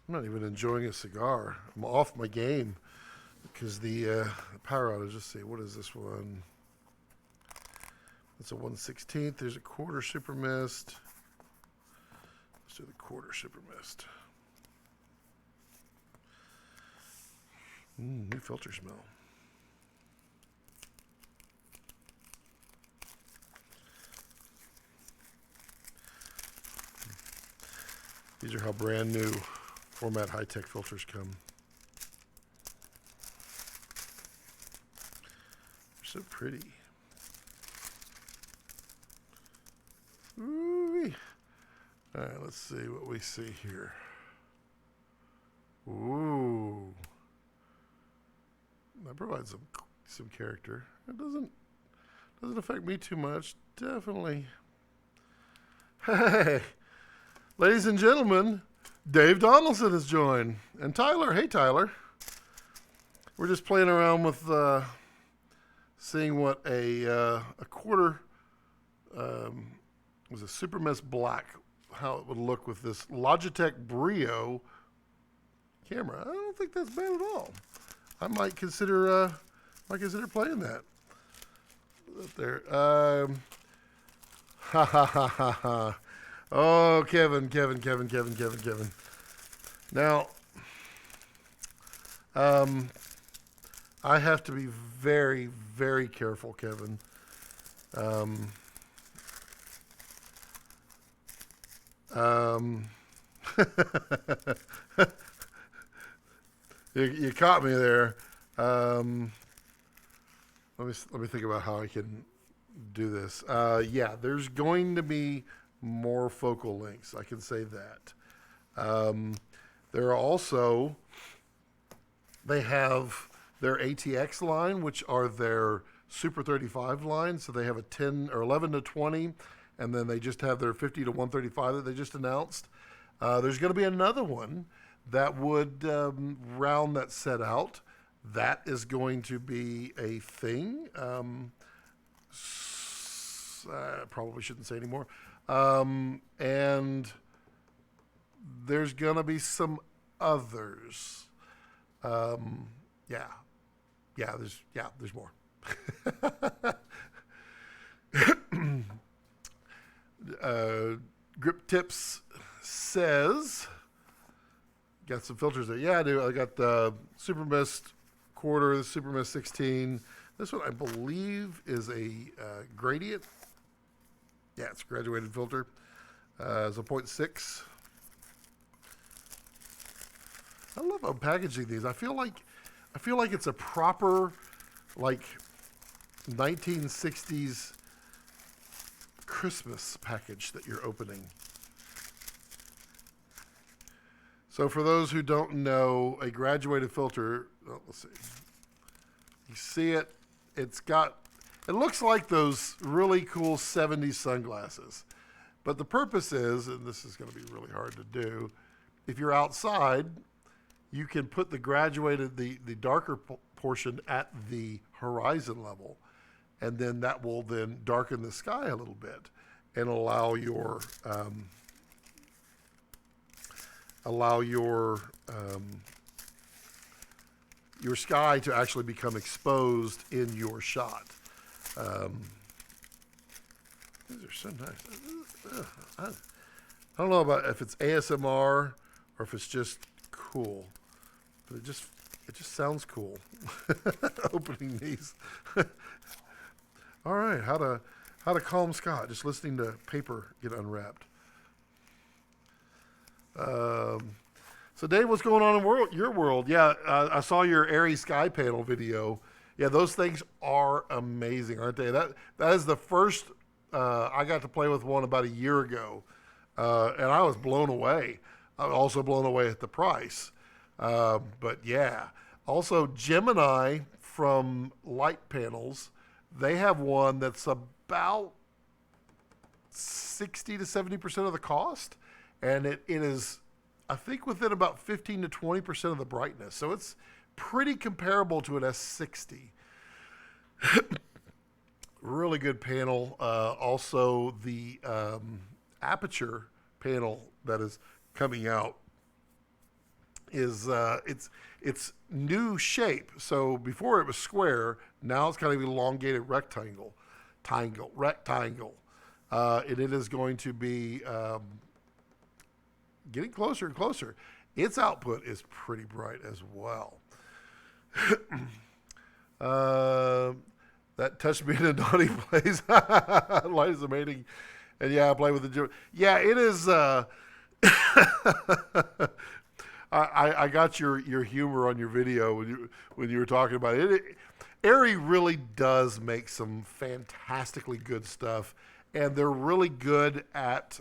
I'm not even enjoying a cigar. I'm off my game because the power outage. Let's see, what is this one? It's a 1/16. There's a quarter super mist. Let's do the quarter super mist. New filter smell. These are how brand new format high-tech filters come. They're so pretty. Ooh-wee. All right, let's see what we see here. Ooh. That provides some character. It doesn't affect me too much. Definitely. Hey, ladies and gentlemen, Dave Donaldson has joined, and Tyler. Hey, Tyler. We're just playing around with seeing what a quarter was a Super Mist Black, how it would look with this Logitech Brio camera. I don't think that's bad at all. I might consider playing that. Up there. Ha ha ha ha ha. Oh, Kevin. Now, I have to be very, very careful, Kevin. You caught me there. Let me think about how I can do this. Yeah, there's going to be more focal lengths. I can say that. There are also, they have their ATX line, which are their Super 35 line. So they have a 10 or 11 to 20, and then they just have their 50 to 135 that they just announced. There's going to be another one that would round that set out. That is going to be a thing. I probably shouldn't say anymore. And there's going to be some others. There's more. Grip Tips says, got some filters there. Yeah, I do. I got the Super Mist quarter, the Super Mist 16. This one, I believe, is a gradient. Yeah, it's a graduated filter. It's a 0.6. I love unpackaging these. I feel like it's a proper, like, 1960s Christmas package that you're opening. So for those who don't know, a graduated filter, let's see. You see it, it looks like those really cool 70s sunglasses. But the purpose is, and this is going to be really hard to do, if you're outside, you can put the graduated, the darker portion at the horizon level, and then that will then darken the sky a little bit and allow your sky to actually become exposed in your shot. These are so nice. I don't know about if it's ASMR or if it's just cool, but it just sounds cool opening these. All right, how to calm Scott, just listening to paper get unwrapped. So Dave, what's going on in your world? Yeah, I saw your Aery sky panel video. Yeah, those things are amazing, aren't they? That is the first I got to play with one about a year ago, and I was blown away. I was also blown away at the price. But yeah, also Gemini from Light Panels, they have one that's about 60 to 70% of the cost, and it is, I think, within about 15 to 20% of the brightness. So it's pretty comparable to an S60. Really good panel. Also, the Aperture panel that is coming out is it's new shape. So before it was square, now it's kind of elongated rectangle. And it is going to be getting closer and closer. Its output is pretty bright as well. That touched me in a naughty place. Light is amazing. And yeah, I play with the... Yeah, it is... I got your humor on your video when you were talking about it. Aery really does make some fantastically good stuff, and they're really good at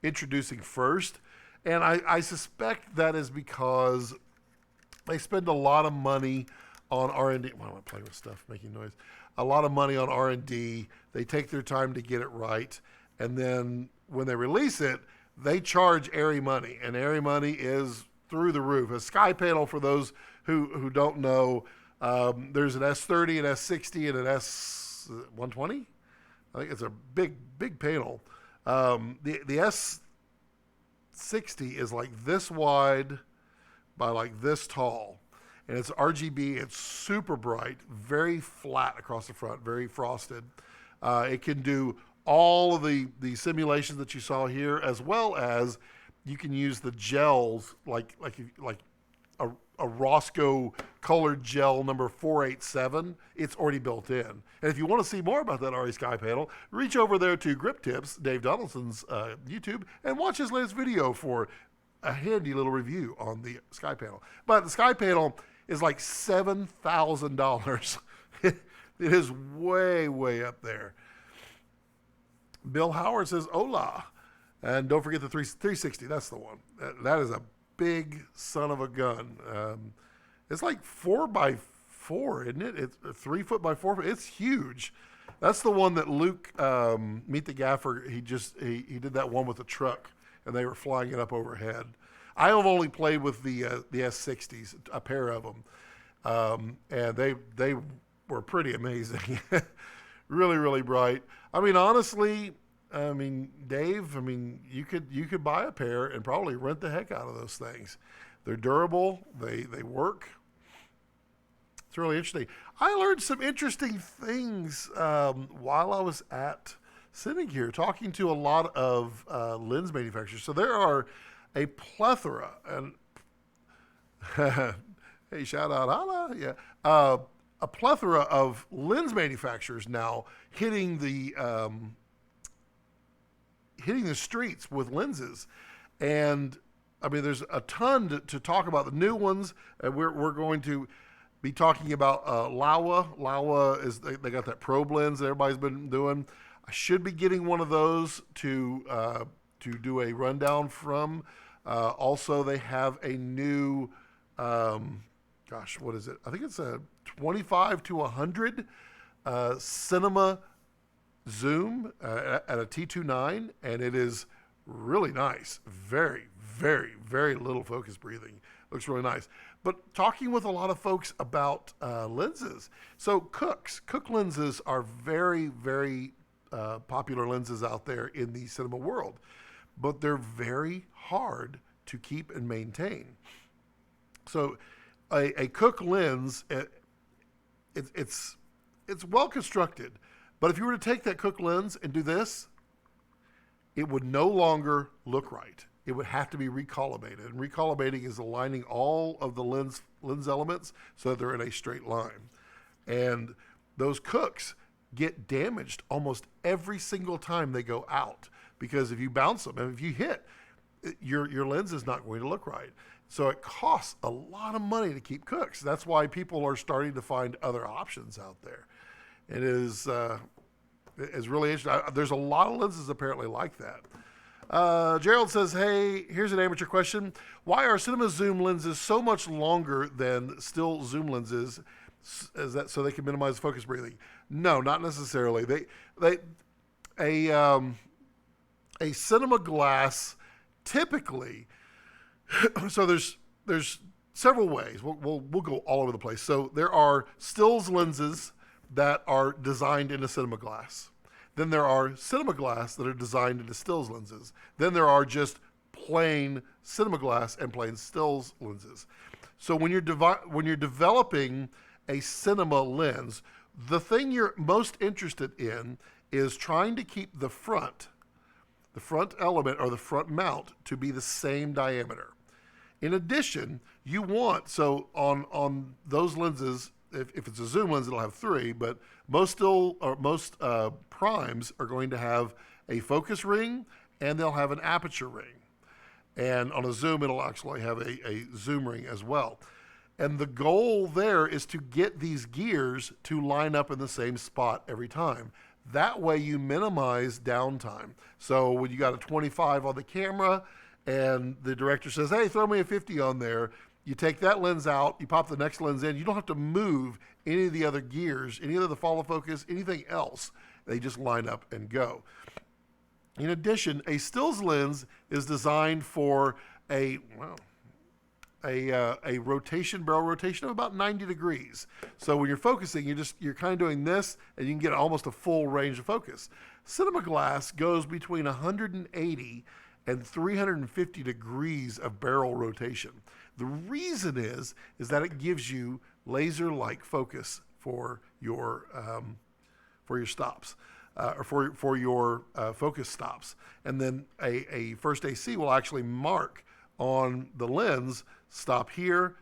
introducing first. And I suspect that is because they spend a lot of money on R&D. Why am I playing with stuff, making noise? A lot of money on R&D. They take their time to get it right, and then when they release it, they charge Aery money, and Aery money is through the roof. A sky panel, for those who don't know, there's an S30, an S60, and an S120. I think it's a big panel. The S60 is like this wide by like this tall, and it's RGB. It's super bright, very flat across the front, very frosted. It can do all of the simulations that you saw here, as well as you can use the gels like a Roscoe colored gel number 487. It's already built in. And if you want to see more about that RE Sky panel, reach over there to Grip Tips, Dave Donaldson's YouTube, and watch his latest video for a handy little review on the Sky panel. But the Sky panel is like $7,000. It is way up there. Bill Howard says, hola. And don't forget the 360. That's the one. That is a big son of a gun. It's like 4x4, isn't it? It's 3 foot by 4 foot. It's huge. That's the one that Luke, Meet the Gaffer, he did that one with the truck, and they were flying it up overhead. I have only played with the S60s, a pair of them, and they were pretty amazing. Really bright. I mean, honestly, Dave, you could buy a pair and probably rent the heck out of those things. They're durable. They work. It's really interesting. I learned some interesting things while I was at Cinegear, talking to a lot of lens manufacturers. So there are a plethora, and hey, shout out, holla, yeah, a plethora of lens manufacturers now hitting the streets with lenses, and there's a ton to talk about. The new ones, we're going to be talking about laowa. Laowa is they got that probe lens that everybody's been doing. I should be getting one of those to do a rundown from. Also, they have a new, what is it? I think it's a 25 to 100 cinema zoom at a T29, and it is really nice. Very little focus breathing. Looks really nice. But talking with a lot of folks about lenses. So Cook lenses are very popular lenses out there in the cinema world, but they're very hard to keep and maintain. So a Cook lens, it's well constructed, but if you were to take that Cook lens and do this, it would no longer look right. It would have to be recollimated. And recollimating is aligning all of the lens elements so that they're in a straight line. And those Cooks get damaged almost every single time they go out, because if you bounce them and if you hit, your lens is not going to look right. So it costs a lot of money to keep Cooks. That's why people are starting to find other options out there. It is really interesting. There's a lot of lenses apparently like that. Gerald says, hey, here's an amateur question. Why are cinema zoom lenses so much longer than still zoom lenses? Is that so they can minimize focus breathing? No, not necessarily. A cinema glass typically, so there's several ways. We'll go all over the place. So there are stills lenses that are designed into cinema glass. Then there are cinema glass that are designed into stills lenses. Then there are just plain cinema glass and plain stills lenses. So when you're developing a cinema lens, the thing you're most interested in is trying to keep the front element or the front mount to be the same diameter. In addition, you want, so on those lenses, if it's a zoom lens, it'll have 3, but most primes are going to have a focus ring and they'll have an aperture ring. And on a zoom, it'll actually have a zoom ring as well. And the goal there is to get these gears to line up in the same spot every time. That way you minimize downtime. So when you got a 25 on the camera and the director says, hey, throw me a 50 on there, you take that lens out, you pop the next lens in, you don't have to move any of the other gears, any of the follow focus, anything else. They just line up and go. In addition, a stills lens is designed for a rotation, barrel rotation of about 90 degrees. So when you're focusing, you're kind of doing this, and you can get almost a full range of focus. Cinema glass goes between 180 and 350 degrees of barrel rotation. The reason is that it gives you laser-like focus for your stops. Or for your focus stops. And then a first AC will actually mark on the lens, stop here,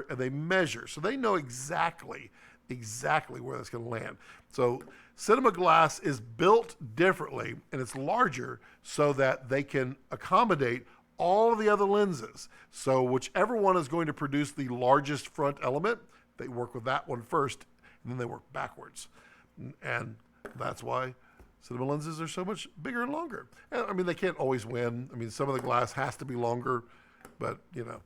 and they measure. So they know exactly where that's going to land. So cinema glass is built differently, and it's larger so that they can accommodate all of the other lenses. So whichever one is going to produce the largest front element, they work with that one first, and then they work backwards. And that's why cinema lenses are so much bigger and longer. And, I mean, they can't always win. I mean, some of the glass has to be longer, but, you know.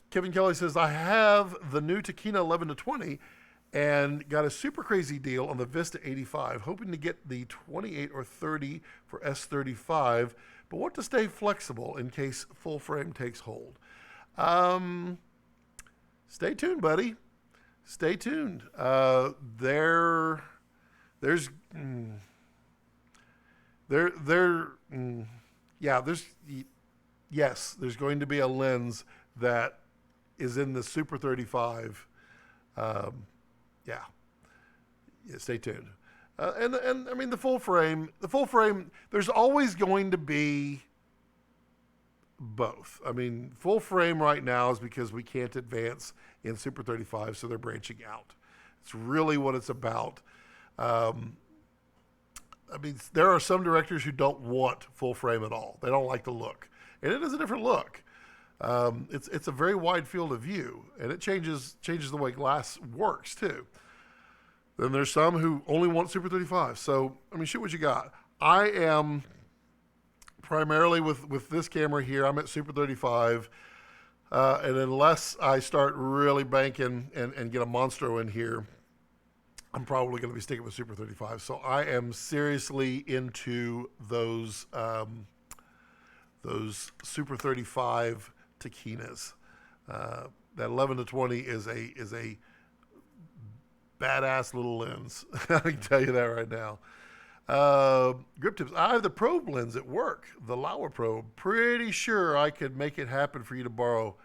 Kevin Kelly says, I have the new Takina 11-20 and got a super crazy deal on the Vista 85, hoping to get the 28 or 30 for S35, but want to stay flexible in case full frame takes hold. Stay tuned, buddy. Stay tuned. There's going to be a lens that is in the Super 35. Stay tuned. And I mean, the full frame, there's always going to be both. I mean, full frame right now is because we can't advance in Super 35, so they're branching out. It's really what it's about. I mean, there are some directors who don't want full frame at all. They don't like the look. And it is a different look. It's a very wide field of view, and it changes the way glass works, too. Then there's some who only want Super 35. So, I mean, shoot what you got. I am primarily with this camera here, I'm at Super 35. And unless I start really banking and get a Monstro in here, I'm probably going to be sticking with Super 35. So I am seriously into those Super 35 Takinas. That 11-20 is a badass little lens. I can tell you that right now. Grip tips. I have the probe lens at work, the laowa probe. Pretty sure I could make it happen for you to borrow.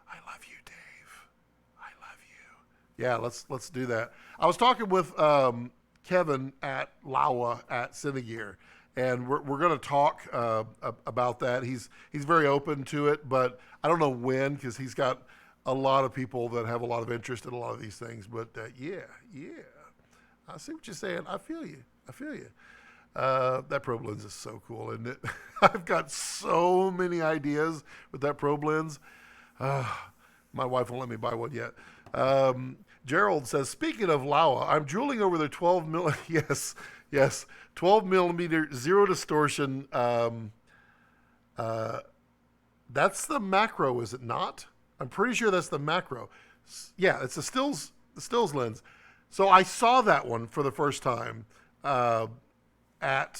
I love you, Dave. I love you. Yeah, let's do that. I was talking with Kevin at laowa at Cinegear, and we're going to talk about that. He's very open to it, but I don't know when, because he's got a lot of people that have a lot of interest in a lot of these things. But yeah, I see what you're saying. I feel you. That probe lens is so cool, isn't it? I've got so many ideas with that probe lens. My wife won't let me buy one yet. Gerald says, speaking of laowa, I'm drooling over their 12 mil. Yes, 12 millimeter zero distortion. That's the macro, is it not? I'm pretty sure that's the macro. Yeah, it's the stills lens. So I saw that one for the first time at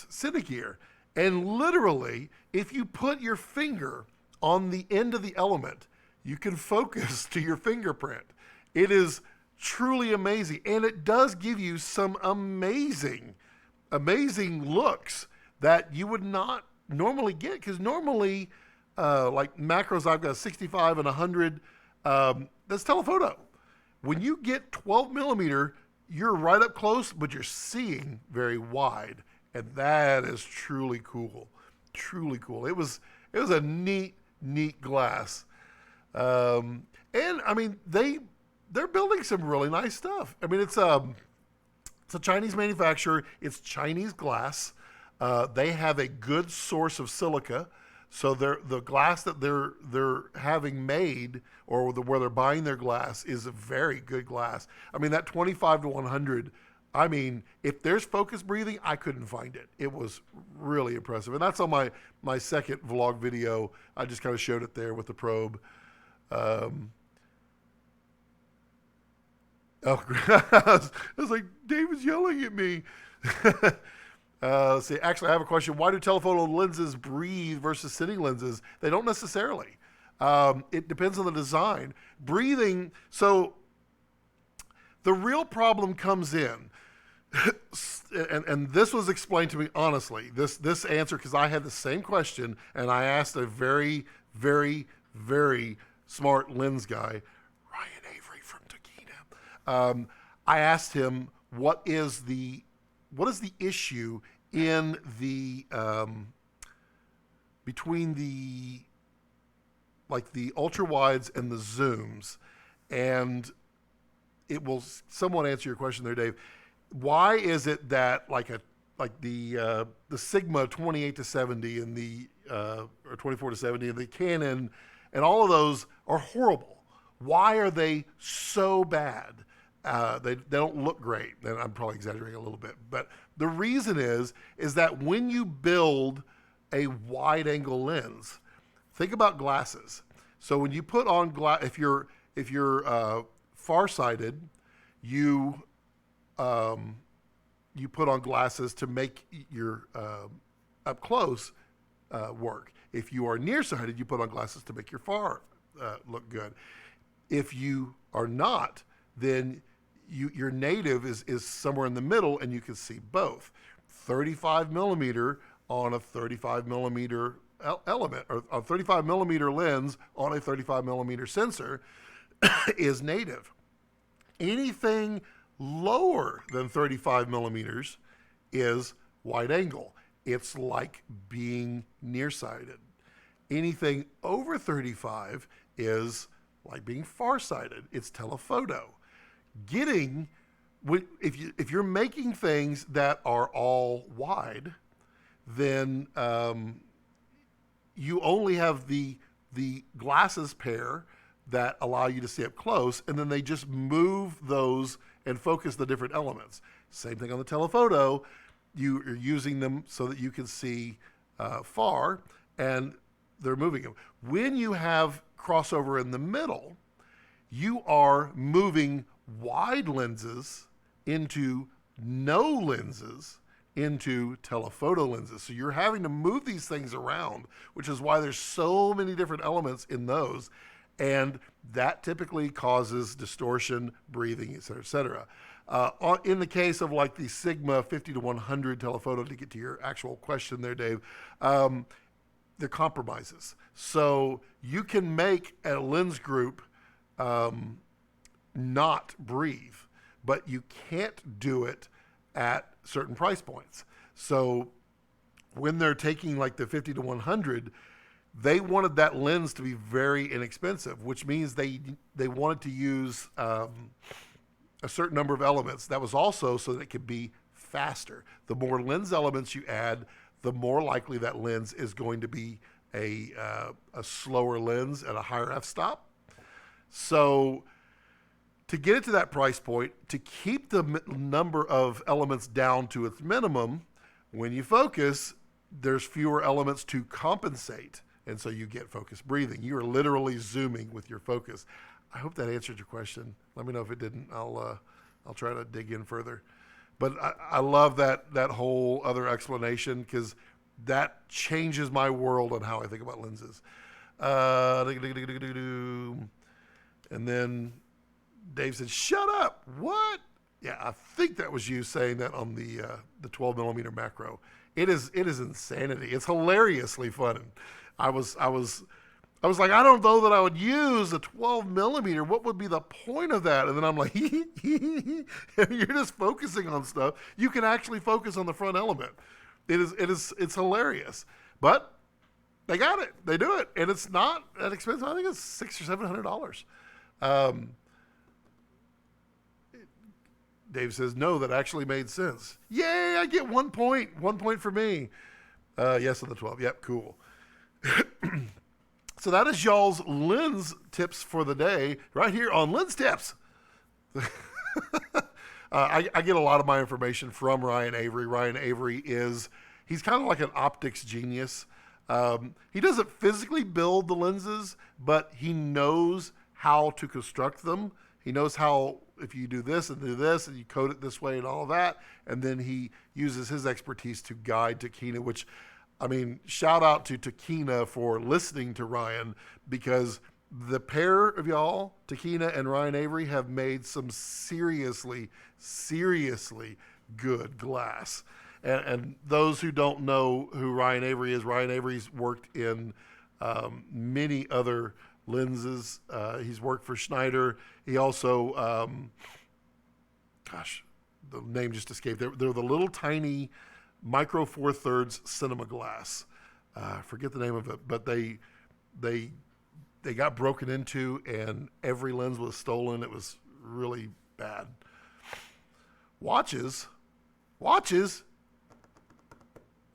Cinegear, and literally, if you put your finger on the end of the element, you can focus to your fingerprint. It is truly amazing, and it does give you some amazing looks that you would not normally get, because normally, like macros, I've got 65 and 100. That's telephoto. When you get 12 millimeter, you're right up close, but you're seeing very wide, and that is truly cool. Truly cool. It was a neat neat glass. And I mean, they're building some really nice stuff. I mean, it's a Chinese manufacturer. It's Chinese glass. They have a good source of silica. So the glass that they're having made, or where they're buying their glass, is a very good glass. I mean, that 25 to 100. I mean, if there's focus breathing, I couldn't find it. It was really impressive, and that's on my second vlog video. I just kind of showed it there with the probe. I was like, David's yelling at me. Let's see. Actually, I have a question. Why do telephoto lenses breathe versus cine lenses? They don't necessarily. It depends on the design. Breathing, so the real problem comes in, and this was explained to me honestly, this answer, because I had the same question, and I asked a very, very, very smart lens guy, Ryan Aery from Takina. I asked him, what is the issue in the between the ultra wides and the zooms, and it will somewhat answer your question there, Dave. Why is it that the Sigma 28 to 70 and the or 24 to 70 and the Canon and all of those are horrible? Why are they so bad? They don't look great, and I'm probably exaggerating a little bit, but the reason is that when you build a wide-angle lens, think about glasses. So when you put on if you're farsighted, you put on glasses to make your up close work. If you are nearsighted, you put on glasses to make your far look good. If you are not, then your native is somewhere in the middle, and you can see both. 35 millimeter on a 35 millimeter element, or a 35 millimeter lens on a 35 millimeter sensor is native. Anything lower than 35 millimeters is wide angle. It's like being nearsighted. Anything over 35 is like being farsighted. It's telephoto. If you're making things that are all wide, then you only have the glasses pair that allow you to see up close, and then they just move those and focus the different elements. Same thing on the telephoto. You are using them so that you can see far, and they're moving them. When you have crossover in the middle, you are moving wide lenses into no lenses into telephoto lenses. So you're having to move these things around, which is why there's so many different elements in those. And that typically causes distortion, breathing, et cetera, et cetera. In the case of like the Sigma 50 to 100 telephoto, to get to your actual question there, Dave, they're compromises. So you can make a lens group not breathe, but you can't do it at certain price points. So when they're taking like the 50 to 100, they wanted that lens to be very inexpensive, which means they wanted to use a certain number of elements. That was also so that it could be faster. The more lens elements you add, the more likely that lens is going to be a slower lens at a higher f-stop. So to get it to that price point, to keep the number of elements down to its minimum, when you focus, there's fewer elements to compensate. And so you get focus breathing. You are literally zooming with your focus. I hope that answered your question. Let me know if it didn't. I'll try to dig in further. But I love that whole other explanation, because that changes my world on how I think about lenses. And then Dave said, "Shut up! What?" Yeah, I think that was you saying that on the 12 millimeter macro. It is insanity. It's hilariously fun. I was like, I don't know that I would use a 12 millimeter. What would be the point of that? And then I'm like, you're just focusing on stuff. You can actually focus on the front element. It's hilarious. But they got it. They do it, and it's not that expensive. I think it's $600 or $700. Dave says, no, that actually made sense. Yay, I get 1 point. 1 point for me. Yes, on the 12. Yep, cool. So that is y'all's lens tips for the day right here on Lens Tips. I get a lot of my information from Ryan Aery. Ryan Aery he's kind of like an optics genius. He doesn't physically build the lenses, but he knows how to construct them. He knows how, if you do this and you code it this way and all of that, and then he uses his expertise to guide Takina, which, I mean, shout out to Takina for listening to Ryan, because the pair of y'all, Takina and Ryan Aery, have made some seriously good glass. And those who don't know who Ryan Aery is, Ryan Aery's worked in many other lenses. He's worked for Schneider. He also, the name just escaped. They're the little tiny micro 4/3 cinema glass. Forget the name of it, but they got broken into and every lens was stolen. It was really bad. Watches.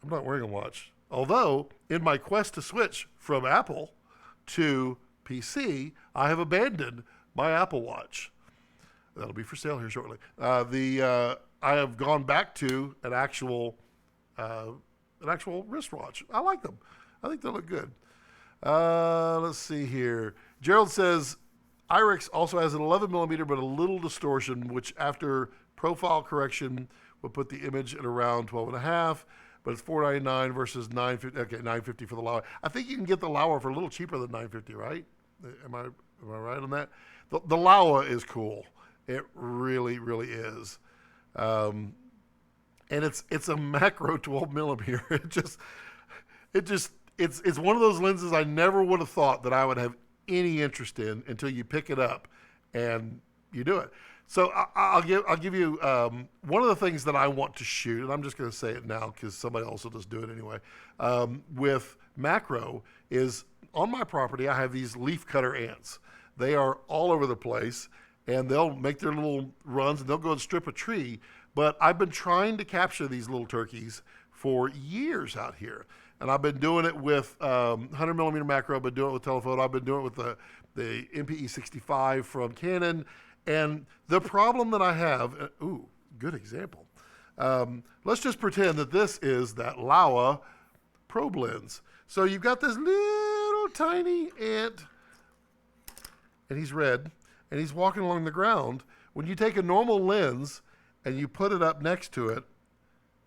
I'm not wearing a watch. Although, in my quest to switch from Apple to PC, I have abandoned my Apple Watch. That'll be for sale here shortly. I have gone back to an actual wristwatch. I like them. I think they look good. Let's see here. Gerald says IRIX also has an 11 millimeter, but a little distortion, which after profile correction would put the image at around 12.5. But it's $499 versus $950. Okay, $950 for the laowa. I think you can get the laowa for a little cheaper than $950, right? Am I right on that? The laowa is cool. It really is. And it's a macro 12 millimeter. It's one of those lenses I never would have thought that I would have any interest in until you pick it up and you do it. So I'll give you one of the things that I want to shoot, and I'm just going to say it now because somebody else will just do it anyway. With macro is on my property. I have these leaf cutter ants. They are all over the place, and they'll make their little runs and they'll go and strip a tree. But I've been trying to capture these little turkeys for years out here, and I've been doing it with 100 millimeter macro. I've been doing it with telephoto. I've been doing it with the MPE 65 from Canon. And the problem that I have, good example. Let's just pretend that this is that laowa probe lens. So you've got this little tiny ant, and he's red, and he's walking along the ground. When you take a normal lens and you put it up next to it,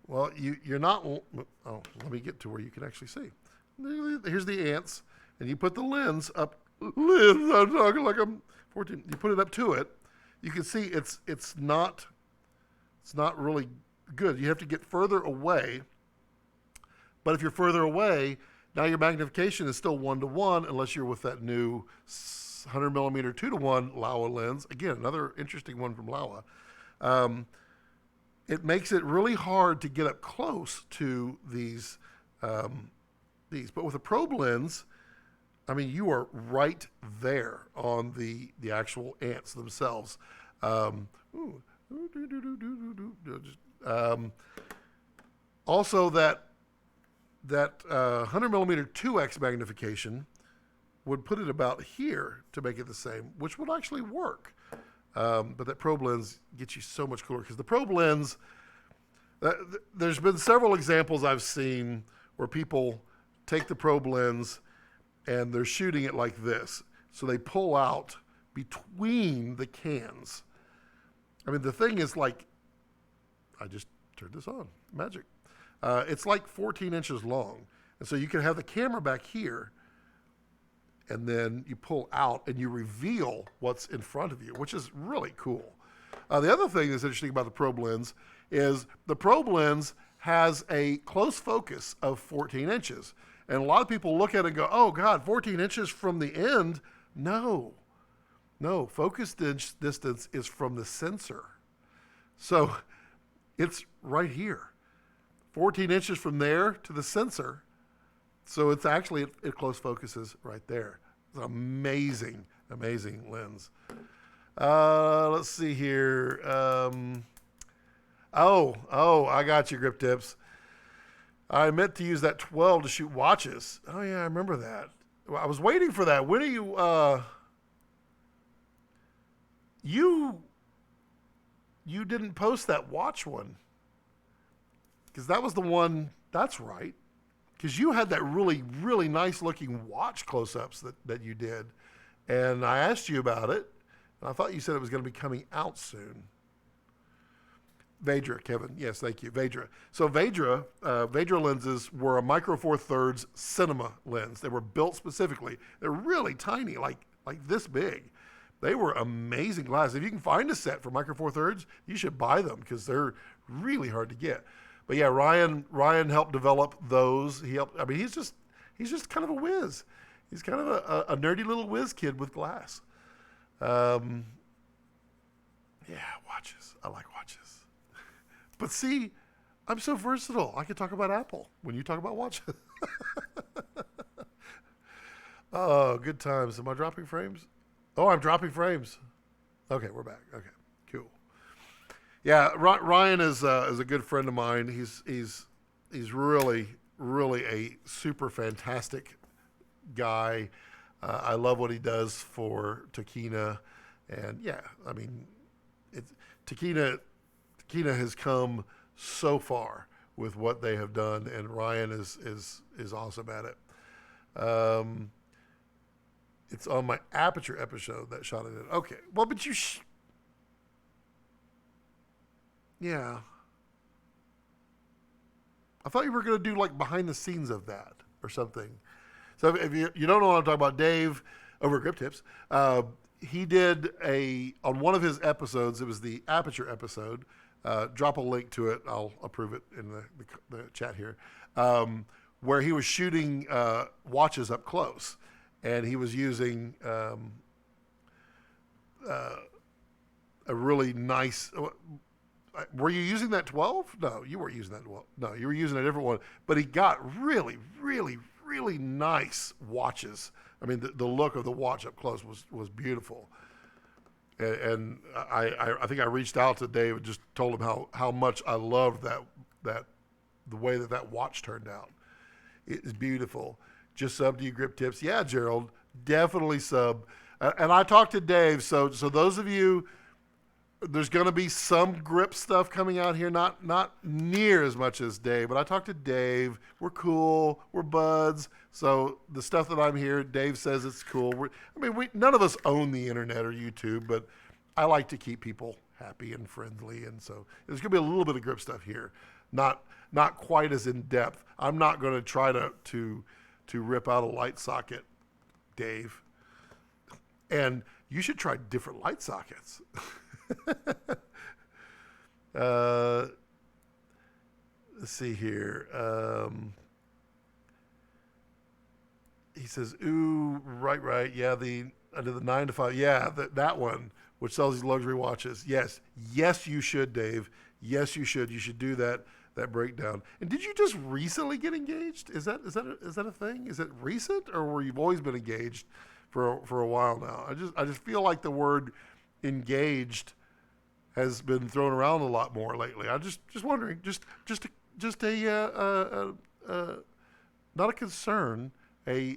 well, you're not, let me get to where you can actually see. Here's the ants, and you put the lens up, I'm talking like I'm 14, you put it up to it. You can see it's not really good. You have to get further away. But if you're further away, now your magnification is still 1:1 unless you're with that new 100 millimeter 2:1 laowa lens. Again, another interesting one from laowa. It makes it really hard to get up close to these. But with a probe lens, I mean, you are right there on the actual ants themselves. Also, that 100 millimeter 2x magnification would put it about here to make it the same, which would actually work. But that probe lens gets you so much cooler because the probe lens, there's been several examples I've seen where people take the probe lens and they're shooting it like this. So they pull out between the cans. I mean, the thing is like, I just turned this on, magic. It's like 14 inches long. And so you can have the camera back here and then you pull out and you reveal what's in front of you, which is really cool. The other thing that's interesting about the probe lens is the probe lens has a close focus of 14 inches. And a lot of people look at it and go, oh God, 14 inches from the end? No, focus distance is from the sensor. So it's right here. 14 inches from there to the sensor. So it's actually, it close focuses right there. It's an amazing, amazing lens. Let's see here. I got you, grip tips. I meant to use that 12 to shoot watches. Oh yeah, I remember that. Well, I was waiting for that. When are you didn't post that watch one? Because that was the one, that's right. Because you had that really, really nice looking watch close-ups that you did. And I asked you about it. And I thought you said it was going to be coming out soon. Vedra, Kevin. Yes, thank you. Vedra. So Vedra lenses were a micro four thirds cinema lens. They were built specifically. They're really tiny, like this big. They were amazing glasses. If you can find a set for micro four thirds, you should buy them because they're really hard to get. But yeah, Ryan helped develop those. He helped. I mean, he's just kind of a whiz. He's kind of a nerdy little whiz kid with glass. Yeah, watches. I like watches. But see, I'm so versatile. I can talk about Apple when you talk about watches. Oh, good times. Am I dropping frames? Oh, I'm dropping frames. Okay, we're back. Okay, cool. Yeah, Ryan is a good friend of mine. He's really a super fantastic guy. I love what he does for Takina, and yeah, I mean, Takina has come so far with what they have done, and Ryan is awesome at it. It's on my Aperture episode that shot it in. Okay, well, but you. Yeah. I thought you were going to do like behind the scenes of that or something. So if you don't know what I'm talking about, Dave over at Grip Tips, he did on one of his episodes, it was the Aperture episode, drop a link to it, I'll approve it in the chat here, where he was shooting watches up close. And he was using a really nice... Were you using that 12? No, you weren't using that 12. No, you were using a different one. But he got really, really, really nice watches. I mean, the look of the watch up close was beautiful. And I think I reached out to Dave and just told him how much I loved that the way that watch turned out. It is beautiful. Just sub to you, Grip Tips. Yeah, Gerald, definitely sub. And I talked to Dave. So those of you, there's going to be some grip stuff coming out here, not near as much as Dave, but I talked to Dave. We're cool. We're buds. So the stuff that I'm here, Dave says it's cool. None of us own the internet or YouTube, but I like to keep people happy and friendly. And so there's going to be a little bit of grip stuff here. Not quite as in depth. I'm not going to try to rip out a light socket, Dave. And you should try different light sockets. Let's see here. He says, ooh, right. Yeah, under the 9 to 5. Yeah, that one, which sells these luxury watches. Yes, you should, Dave. Yes, you should. You should do that breakdown. And did you just recently get engaged? Is that a thing? Is it recent, or were you always been engaged for a while now? I just feel like the word engaged has been thrown around a lot more lately. I'm just wondering, just a not a concern, a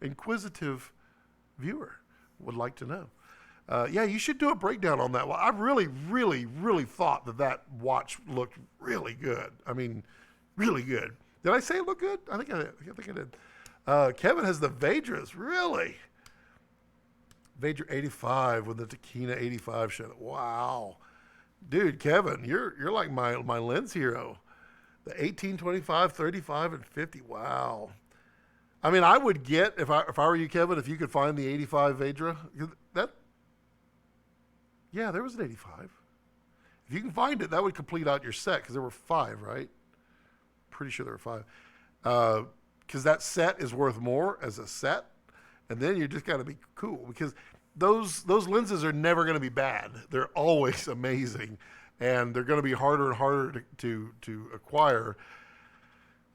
inquisitive viewer would like to know. Yeah, you should do a breakdown on that. Well, I really, really, really thought that watch looked really good. I mean, really good. Did I say it looked good? I think I did. Kevin has the Vedras, really? Vedra 85 with the Takina 85 shot. Wow. Dude, Kevin, you're like my lens hero. The 18, 25, 35, and 50. Wow. I mean, I would get, if I were you, Kevin, if you could find the 85 Vedra, yeah, there was an 85. If you can find it, that would complete out your set, because there were 5, right? Pretty sure there were 5. Because that set is worth more as a set, and then you just got to be cool, because those lenses are never going to be bad. They're always amazing, and they're going to be harder and harder to acquire.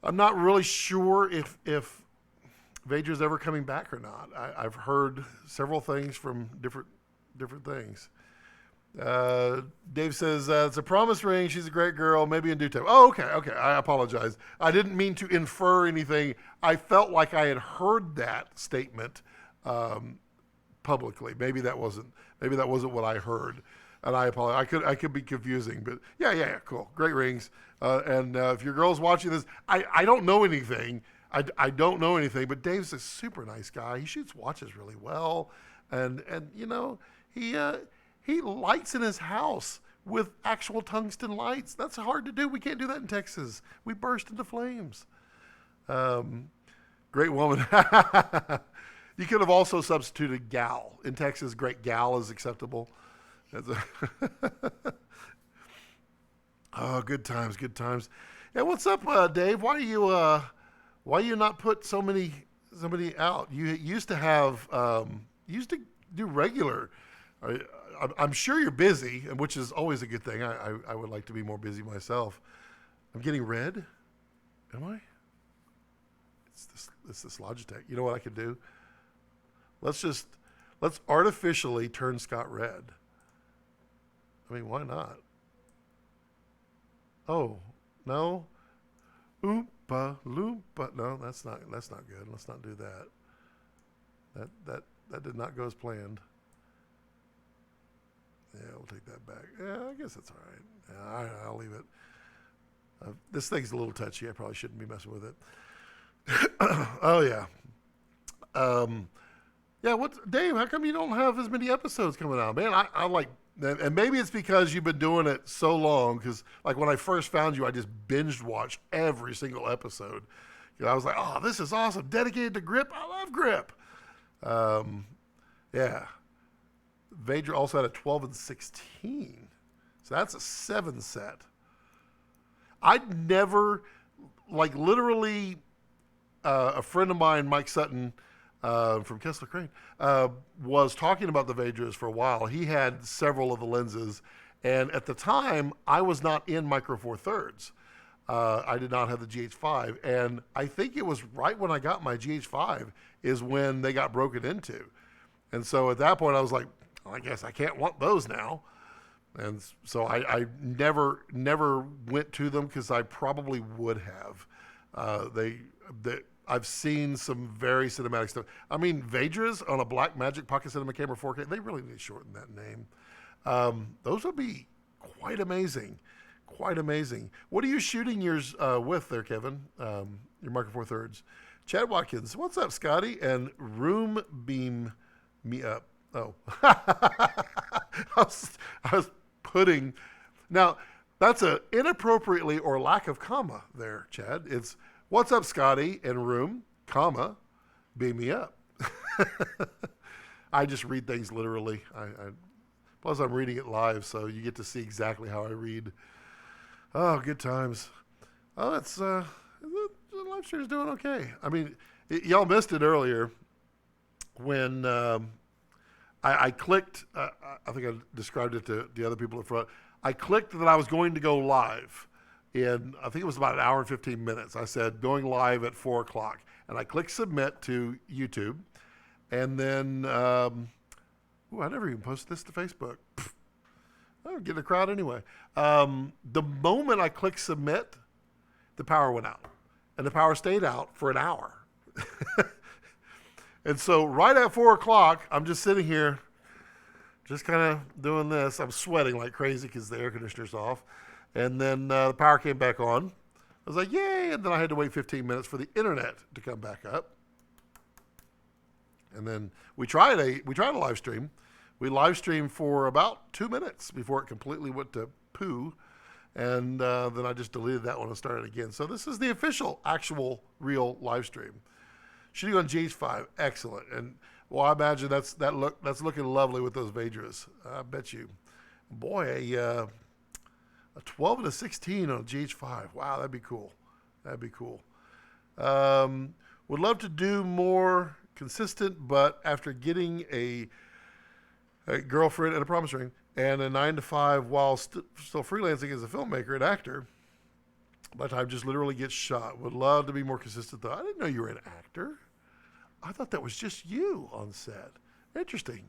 I'm not really sure if Vadra's ever coming back or not. I've heard several things from different things. Dave says, it's a promise ring. She's a great girl. Maybe in due time. Oh, okay. I apologize. I didn't mean to infer anything. I felt like I had heard that statement publicly. Maybe that wasn't what I heard. And I apologize. I could be confusing, but yeah, cool. Great rings. And if your girl's watching this, I don't know anything. I don't know anything, but Dave's a super nice guy. He shoots watches really well. And you know, he lights in his house with actual tungsten lights. That's hard to do. We can't do that in Texas. We burst into flames. Great woman. You could have also substituted gal. In Texas, great gal is acceptable. Oh, good times. Yeah, what's up, Dave? Why you not put somebody out? You used to have, used to do regular. I'm sure you're busy, which is always a good thing. I would like to be more busy myself. I'm getting red. Am I? It's this Logitech. You know what I could do? Let's artificially turn Scott red. I mean, why not? Oh, no. Oompa loompa. No, that's not good. Let's not do that. That did not go as planned. Yeah, we'll take that back. Yeah, I guess that's all right. Yeah, I'll leave it. This thing's a little touchy. I probably shouldn't be messing with it. Oh, yeah. Yeah, Dave, how come you don't have as many episodes coming out? Man, I like, and maybe it's because you've been doing it so long, because like when I first found you, I just binged watched every single episode. You know, I was like, oh, this is awesome. Dedicated to grip. I love grip. Yeah. Vadra also had a 12 and 16. So that's a 7 set. I'd never, like literally, a friend of mine, Mike Sutton, from Kessler Crane, was talking about the Vadras for a while. He had several of the lenses. And at the time, I was not in Micro Four Thirds. I did not have the GH5. And I think it was right when I got my GH5 is when they got broken into. And so at that point, I was like, well, I guess I can't want those now. And so I never went to them because I probably would have. I've seen some very cinematic stuff. I mean, Vadras on a Blackmagic Pocket Cinema Camera 4K, they really need to shorten that name. Those would be quite amazing. Quite amazing. What are you shooting yours with there, Kevin? Your Micro Four Thirds. Chad Watkins, what's up, Scotty? And Room Beam Me Up. Oh. I was putting... Now, that's a inappropriately or lack of comma there, Chad. It's, what's up, Scotty? And Room, comma, beam me up. I just read things literally. Plus, I'm reading it live, so you get to see exactly how I read. Oh, good times. Oh, that's the live stream is doing okay. I mean, y'all missed it earlier when I clicked. I think I described it to the other people in front. I clicked that I was going to go live in, I think it was about an hour and 15 minutes. I said going live at 4 o'clock, and I clicked submit to YouTube, and then I never even posted this to Facebook. I don't get a crowd anyway. The moment I clicked submit, the power went out. And the power stayed out for an hour. And so right at 4 o'clock, I'm just sitting here, just kind of doing this. I'm sweating like crazy because the air conditioner's off. And then the power came back on. I was like, yay. And then I had to wait 15 minutes for the internet to come back up. And then we tried a live stream. We live streamed for about 2 minutes before it completely went to poo. And then I just deleted that one and started again. So this is the official, actual, real live stream. Shooting on GH5, excellent. And well, I imagine that's looking lovely with those Vadras. I bet you. Boy, a 12 and a 16 on a GH5. Wow, that'd be cool. That'd be cool. Would love to do more consistent, but after getting a girlfriend and a promise ring and a 9 to 5 while still freelancing as a filmmaker and actor, My time just literally gets shot. Would love to be more consistent, though. I didn't know you were an actor. I thought that was just you on set. Interesting.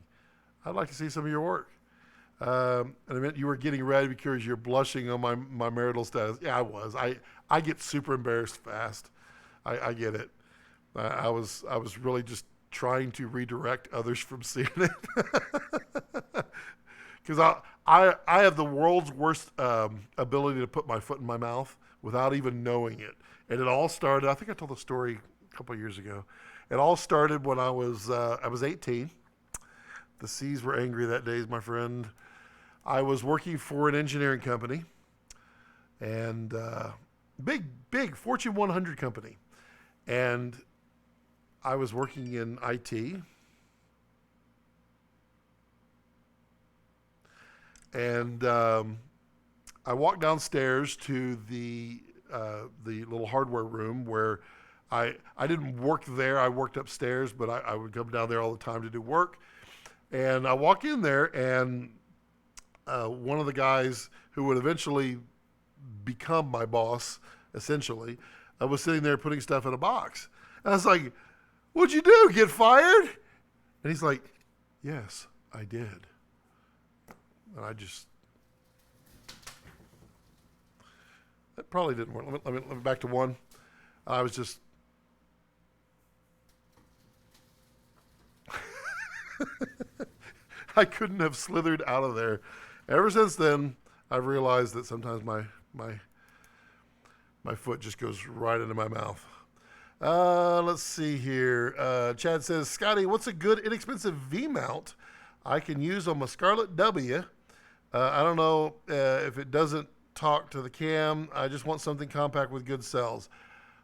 I'd like to see some of your work. And I meant you were getting ready because you're blushing on my marital status. Yeah, I was. I get super embarrassed fast. I get it. I was really just trying to redirect others from seeing it. Because I have the world's worst ability to put my foot in my mouth without even knowing it. And it all started, I think I told the story a couple of years ago. It all started when I was 18. The seas were angry that day, my friend. I was working for an engineering company, and big Fortune 100 company. And I was working in IT. And I walked downstairs to the little hardware room where I didn't work there. I worked upstairs, but I would come down there all the time to do work. And I walk in there, and one of the guys who would eventually become my boss, essentially, was sitting there putting stuff in a box. And I was like, "What'd you do? Get fired?" And he's like, "Yes, I did." And I just, that probably didn't work. Let me back to one. I was just, I couldn't have slithered out of there. Ever since then, I've realized that sometimes my foot just goes right into my mouth. Let's see here. Chad says, "Scotty, what's a good inexpensive V mount I can use on my Scarlett W? I don't know if it doesn't talk to the cam. I just want something compact with good cells."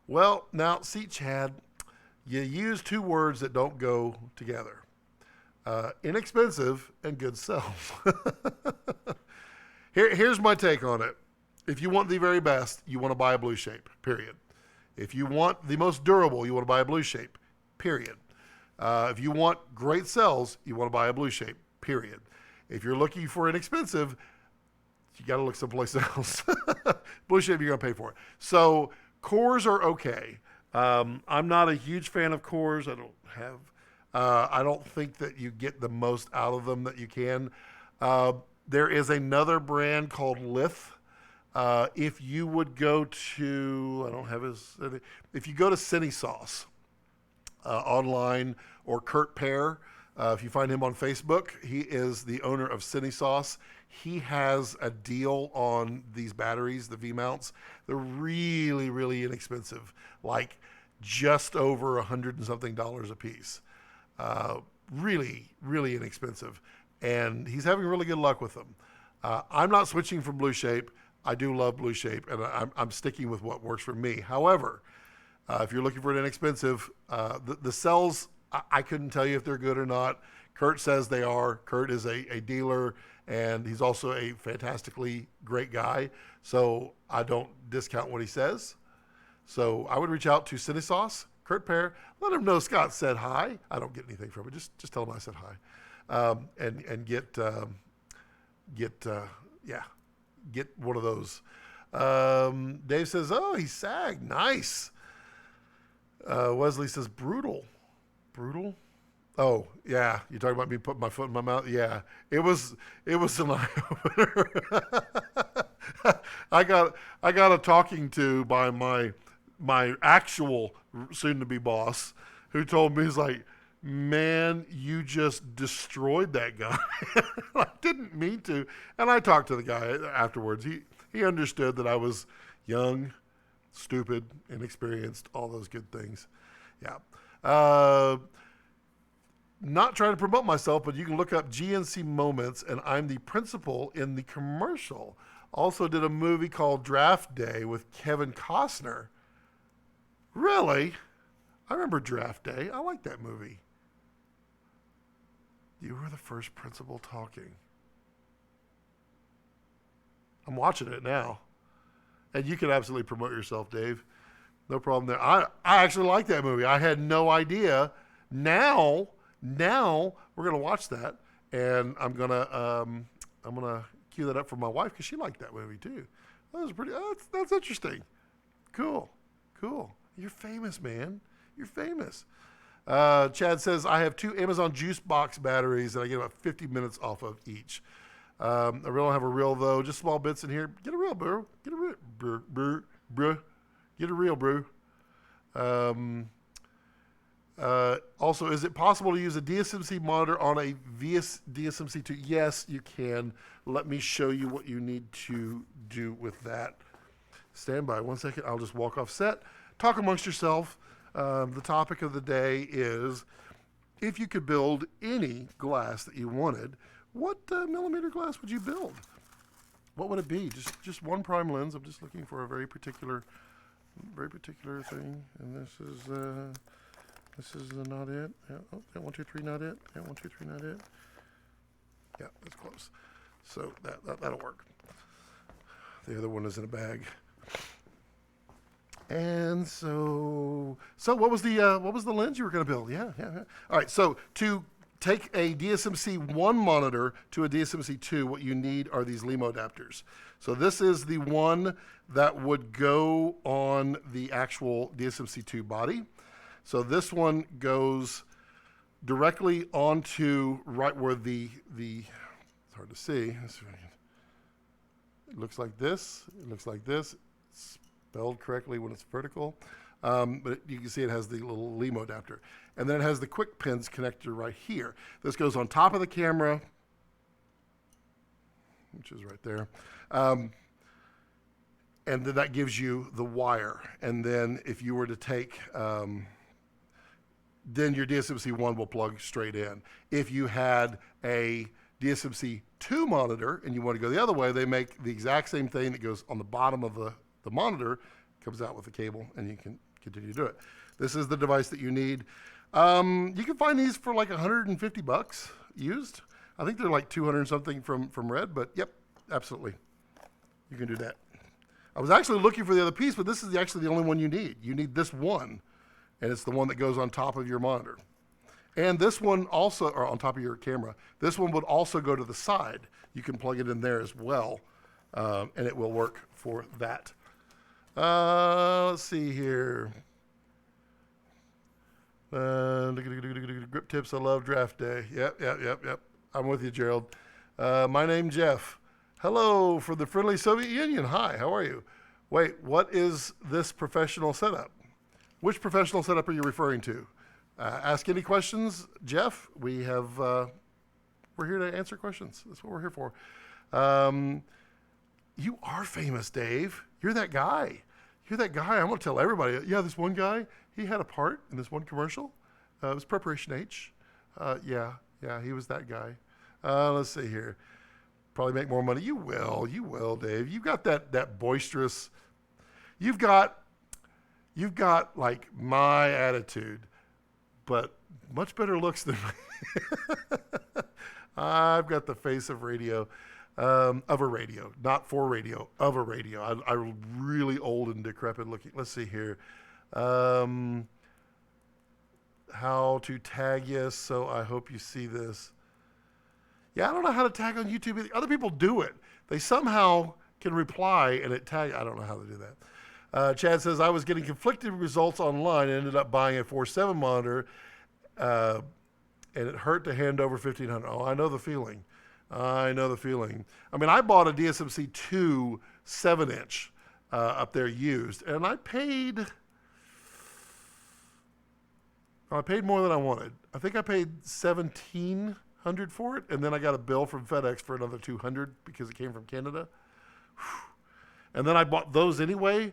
Well, now, see, Chad, you use two words that don't go together. Inexpensive and good cells. Here's my take on it. If you want the very best, you want to buy a blue shape, period. If you want the most durable, you want to buy a blue shape, period. If you want great cells, you want to buy a blue shape, period. If you're looking for inexpensive, you got to look someplace else. Blue shape, you're going to pay for it. So cores are okay. I'm not a huge fan of cores. I don't think that you get the most out of them that you can. There is another brand called Lith. If you would go to, I don't have his, if you go to CineSauce online, or Kurt Pear, if you find him on Facebook, he is the owner of CineSauce. He has a deal on these batteries, the V-mounts. They're really, really inexpensive, like just over $100 and something a piece. Really, really inexpensive. And he's having really good luck with them. I'm not switching from blue shape. I do love blue shape, and I'm sticking with what works for me. However, if you're looking for an inexpensive, the cells, I couldn't tell you if they're good or not. Kurt says they are. Kurt is a dealer, and he's also a fantastically great guy. So I don't discount what he says. So I would reach out to CineSauce, Kurt Pear, let him know Scott said hi. I don't get anything from it. Just tell him I said hi, and get one of those. Dave says, "Oh, he sagged. Nice." Wesley says, "Brutal." Oh yeah, you talking about me putting my foot in my mouth? Yeah, it was an eye opener. I got a talking to by my actual soon-to-be boss, who told me, he's like, "Man, you just destroyed that guy." I didn't mean to. And I talked to the guy afterwards. He understood that I was young, stupid, inexperienced, all those good things. Yeah. Not trying to promote myself, but you can look up GNC Moments, and I'm the principal in the commercial. Also did a movie called Draft Day with Kevin Costner. Really? I remember Draft Day. I like that movie. You were the first principal talking. I'm watching it now. And you can absolutely promote yourself, Dave. No problem there. I actually like that movie. I had no idea. Now we're gonna watch that, and I'm gonna cue that up for my wife because she liked that movie too. That was pretty. That's interesting. Cool. Cool. You're famous, man. You're famous. Chad says, I have 2 Amazon Juice Box batteries that I get about 50 minutes off of each. I really don't have a reel, though. Just small bits in here. Get a reel, bro. Get a reel, bro. Get a reel, bro. Also, is it possible to use a DSMC monitor on a DSMC2? Yes, you can. Let me show you what you need to do with that. Stand by 1 second. I'll just walk off set. Talk amongst yourself. The topic of the day is, if you could build any glass that you wanted, what millimeter glass would you build? What would it be? Just one prime lens. I'm just looking for a very particular thing. And this is not it. Yeah, oh, 1, 2, 3, not it. Yeah, 1, 2, 3, not it. Yeah, that's close. So that'll work. The other one is in a bag. And so what was the lens you were going to build? Yeah. All right. So to take a DSMC 1 monitor to a DSMC 2, what you need are these LEMO adapters. So this is the one that would go on the actual DSMC 2 body. So this one goes directly onto right where the it's hard to see. It looks like this. It looks like this. It's spelled correctly when it's vertical. But you can see it has the little LEMO adapter. And then it has the quick pins connector right here. This goes on top of the camera, which is right there. And then that gives you the wire. And then if you were to take, then your DSMC 1 will plug straight in. If you had a DSMC 2 monitor and you want to go the other way, they make the exact same thing that goes on the bottom of the monitor, comes out with the cable, and you can continue to do it. This is the device that you need. You can find these for like $150 used. I think they're like 200 something from Red, but yep, absolutely. You can do that. I was actually looking for the other piece, but this is actually the only one you need. You need this one, and it's the one that goes on top of your monitor. And this one also, or on top of your camera, this one would also go to the side. You can plug it in there as well, and it will work for that. Let's see here. Grip tips, I love draft day. Yep. I'm with you, Gerald. My name's Jeff. Hello for the friendly Soviet Union. Hi, how are you? Wait, what is this professional setup? Which professional setup are you referring to? Ask any questions, Jeff. We're here to answer questions. That's what we're here for. You are famous, Dave. You're that guy. I'm going to tell everybody. Yeah, this one guy, he had a part in this one commercial. It was Preparation H. Yeah, he was that guy. Let's see here. Probably make more money. You will, Dave. You've got that boisterous. You've got like my attitude, but much better looks than me. I've got the face of radio. Of a radio, not for radio, of a radio. I'm really old and decrepit looking. Let's see here. How to tag you, so I hope you see this. Yeah, I don't know how to tag on YouTube. Other people do it. They somehow can reply and it tag. I don't know how to do that. Chad says, I was getting conflicting results online and ended up buying a 4.7 monitor, and it hurt to hand over $1,500. Oh, I know the feeling. I mean, I bought a DSMC 2 7-inch up there used, and I paid more than I wanted. I think I paid $1,700 for it, and then I got a bill from FedEx for another $200 because it came from Canada. And then I bought those anyway,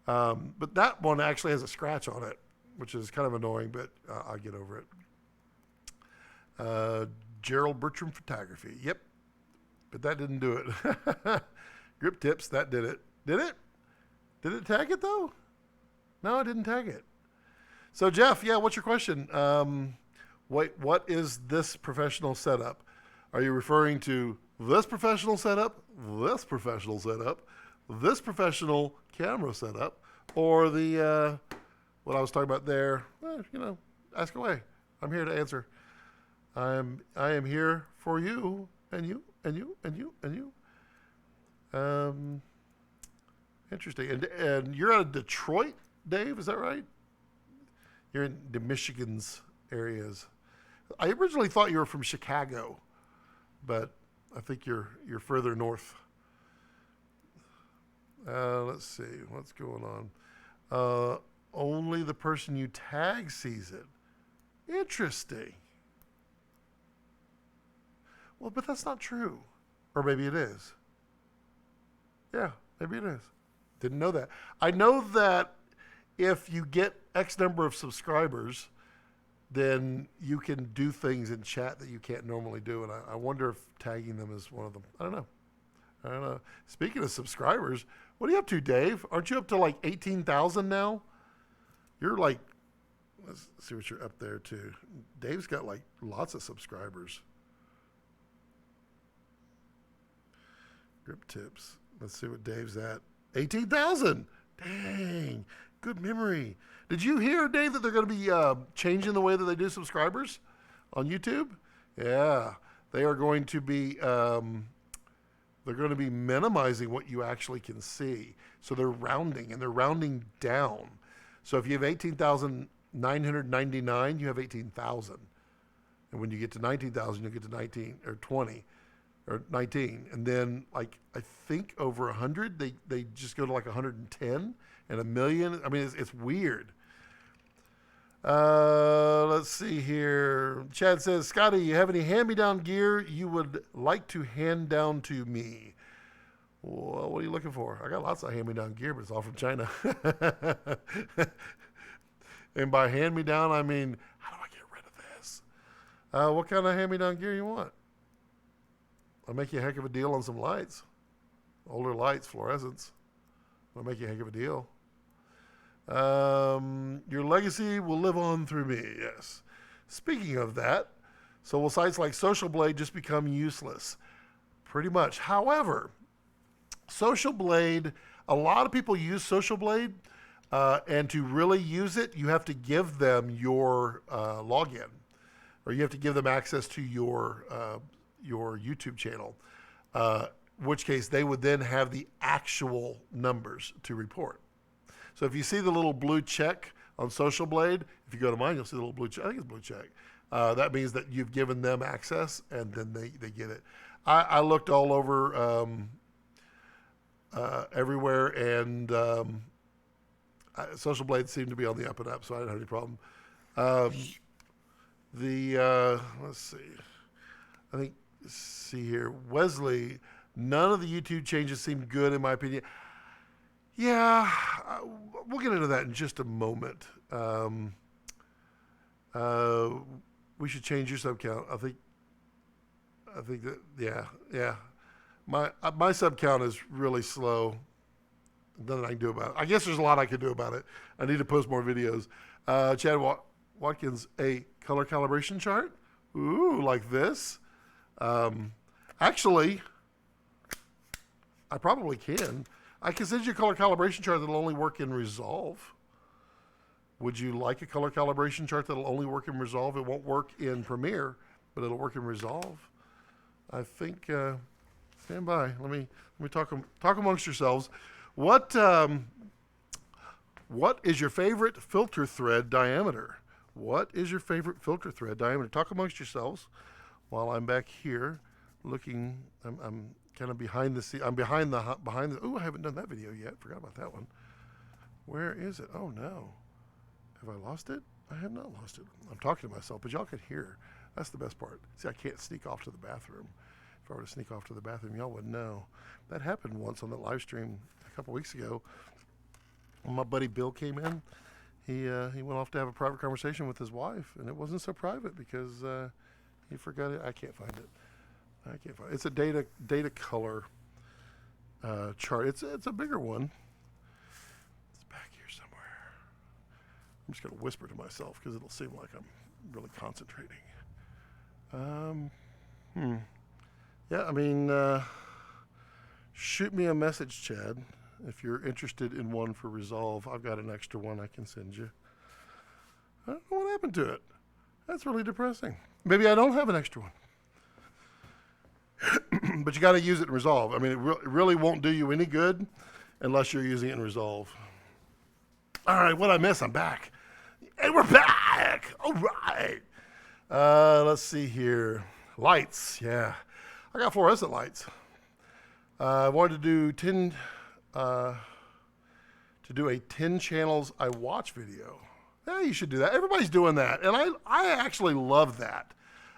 but that one actually has a scratch on it, which is kind of annoying, but I'll get over it. Gerald Bertram Photography. Yep. But that didn't do it. Grip tips, that did it. Did it? Did it tag it though? No, it didn't tag it. So Jeff, yeah, what's your question? Wait, what is this professional setup? Are you referring to this professional setup, this professional setup, this professional camera setup, or the what I was talking about there? Ask away. I'm here to answer. I am here for you and you and you and you and you. Interesting. And you're out of Detroit, Dave, is that right? You're in the Michigan's areas. I originally thought you were from Chicago, but I think you're further north. Let's see what's going on. Only the person you tag sees it. Interesting. Well, but that's not true. Or maybe it is. Yeah, maybe it is. Didn't know that. I know that if you get X number of subscribers, then you can do things in chat that you can't normally do. And I wonder if tagging them is one of them. I don't know. Speaking of subscribers, what are you up to, Dave? Aren't you up to like 18,000 now? You're like, let's see what you're up there to. Dave's got like lots of subscribers. Grip tips. Let's see what Dave's at. 18,000. Dang. Good memory. Did you hear, Dave, that they're going to be changing the way that they do subscribers on YouTube? Yeah. They are going to be minimizing what you actually can see. So they're rounding, and they're rounding down. So if you have 18,999, you have 18,000. And when you get to 19,000, you'll get to 19 or 20 or 19. And then, like, I think over 100, they just go to like 110 and a million. I mean, it's weird. Let's see here. Chad says, Scotty, you have any hand-me-down gear you would like to hand down to me? Well, what are you looking for? I got lots of hand-me-down gear, but it's all from China. And by hand-me-down, I mean, how do I get rid of this? What kind of hand-me-down gear you want? I'll make you a heck of a deal on some lights. Older lights, fluorescents. I'll make you a heck of a deal. Your legacy will live on through me, yes. Speaking of that, so will sites like Social Blade just become useless? Pretty much. However, Social Blade, a lot of people use Social Blade, and to really use it, you have to give them your login, or you have to give them access to your YouTube channel, which case they would then have the actual numbers to report. So if you see the little blue check on Social Blade, if you go to mine, you'll see the little blue check. I think it's blue check. That means that you've given them access, and then they get it. I looked all over everywhere, and Social Blade seemed to be on the up and up, so I didn't have any problem. Let's see. I think, see here, Wesley, none of the YouTube changes seem good in my opinion. Yeah, we'll get into that in just a moment. We should change your sub count. I think that, yeah. My sub count is really slow. Nothing I can do about it. I guess there's a lot I could do about it. I need to post more videos. Chad Watkins, a color calibration chart? Ooh, like this? Actually, I probably can. I can send you a color calibration chart that'll only work in Resolve. Would you like a color calibration chart that'll only work in Resolve? It won't work in Premiere, but it'll work in Resolve. I think, stand by. Let me talk amongst yourselves. What is your favorite filter thread diameter? What is your favorite filter thread diameter? Talk amongst yourselves while I'm back here looking. I'm kind of behind the scene. I'm behind the. Oh, I haven't done that video yet. Forgot about that one. Where is it? Oh no. Have I lost it? I have not lost it. I'm talking to myself, but y'all can hear. That's the best part. See, I can't sneak off to the bathroom. If I were to sneak off to the bathroom, y'all would know. That happened once on the live stream a couple weeks ago. When my buddy Bill came in, he went off to have a private conversation with his wife, and it wasn't so private because he forgot it. I can't find it. It's a data color chart. It's a bigger one. It's back here somewhere. I'm just gonna whisper to myself because it'll seem like I'm really concentrating. Yeah, I mean, shoot me a message, Chad, if you're interested in one for Resolve. I've got an extra one I can send you. I don't know what happened to it. That's really depressing. Maybe I don't have an extra one. But you got to use it in Resolve. I mean, it really won't do you any good unless you're using it in Resolve. All right, what I miss? I'm back. Hey, we're back. All right. Let's see here. Lights, yeah. I got fluorescent lights. I wanted to do a 10 channels I watch video. Yeah, you should do that. Everybody's doing that, and I actually love that.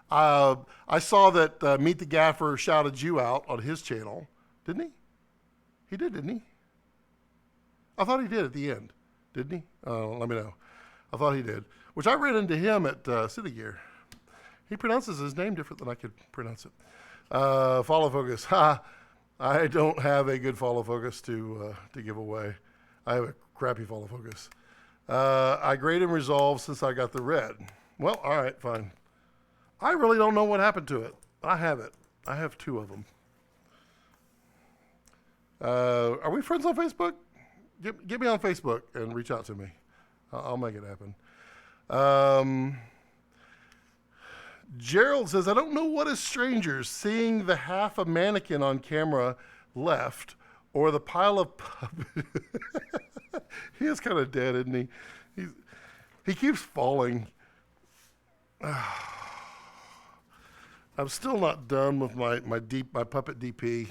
I saw that Meet the Gaffer shouted you out on his channel, didn't he? He did, didn't he? I thought he did at the end, didn't he? Let me know. I thought he did, which I ran into him at Cinegear. He pronounces his name different than I could pronounce it. Follow focus. Ha! I don't have a good follow focus to give away. I have a crappy follow focus. I grade and resolve since I got the red. Well, all right, fine. I really don't know what happened to it. I have it. I have 2 of them. Are we friends on Facebook? Get me on Facebook and reach out to me. I'll make it happen. Gerald says, I don't know what is stranger, seeing the half a mannequin on camera left or the pile of puppet. He is kind of dead, isn't he? He keeps falling. I'm still not done with my puppet DP.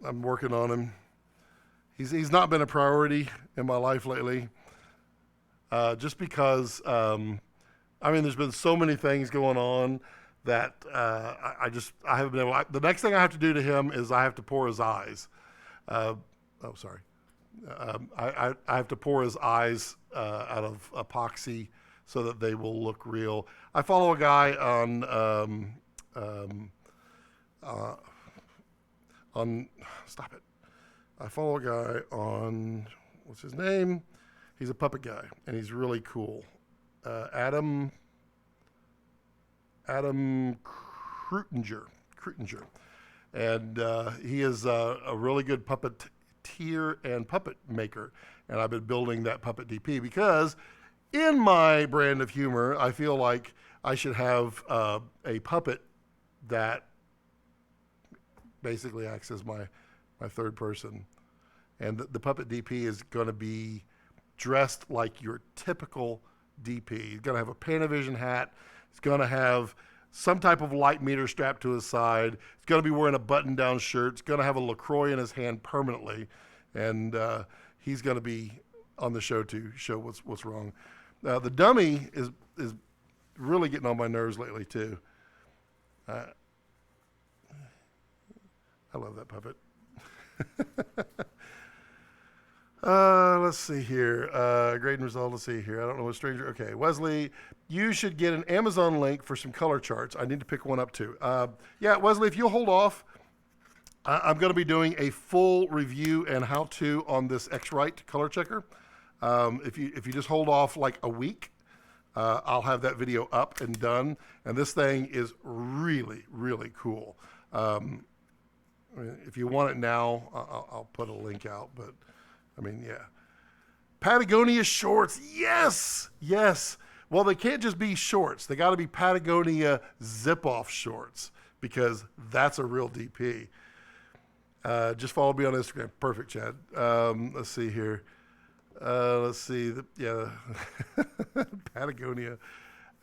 I'm working on him. He's not been a priority in my life lately. Just because, there's been so many things going on that I haven't been able. The next thing I have to do to him is I have to pour his eyes. I have to pour his eyes out of epoxy so that they will look real. I follow a guy stop it. I follow a guy on, what's his name? He's a puppet guy, and he's really cool. Adam Krutinger. And he is a really good puppeteer and puppet maker. And I've been building that puppet DP because in my brand of humor, I feel like I should have a puppet that basically acts as my third person. And the puppet DP is going to be dressed like your typical DP. He's going to have a Panavision hat. He's going to have some type of light meter strapped to his side. He's going to be wearing a button-down shirt. He's going to have a LaCroix in his hand permanently. And he's going to be on the show to show what's wrong. The dummy is really getting on my nerves lately, too. I love that puppet. Let's see here. Grade and result. Let's see here. I don't know what stranger. Okay, Wesley, you should get an Amazon link for some color charts. I need to pick one up too. Yeah, Wesley, if you'll hold off, I'm going to be doing a full review and how-to on this Exright color checker. If you just hold off like a week, I'll have that video up and done. And this thing is really, really cool. If you want it now, I'll put a link out. But yeah. Patagonia shorts, yes. Well, they can't just be shorts. They got to be Patagonia zip-off shorts because that's a real DP. Just follow me on Instagram. Perfect, Chad. Let's see here. Let's see. Patagonia.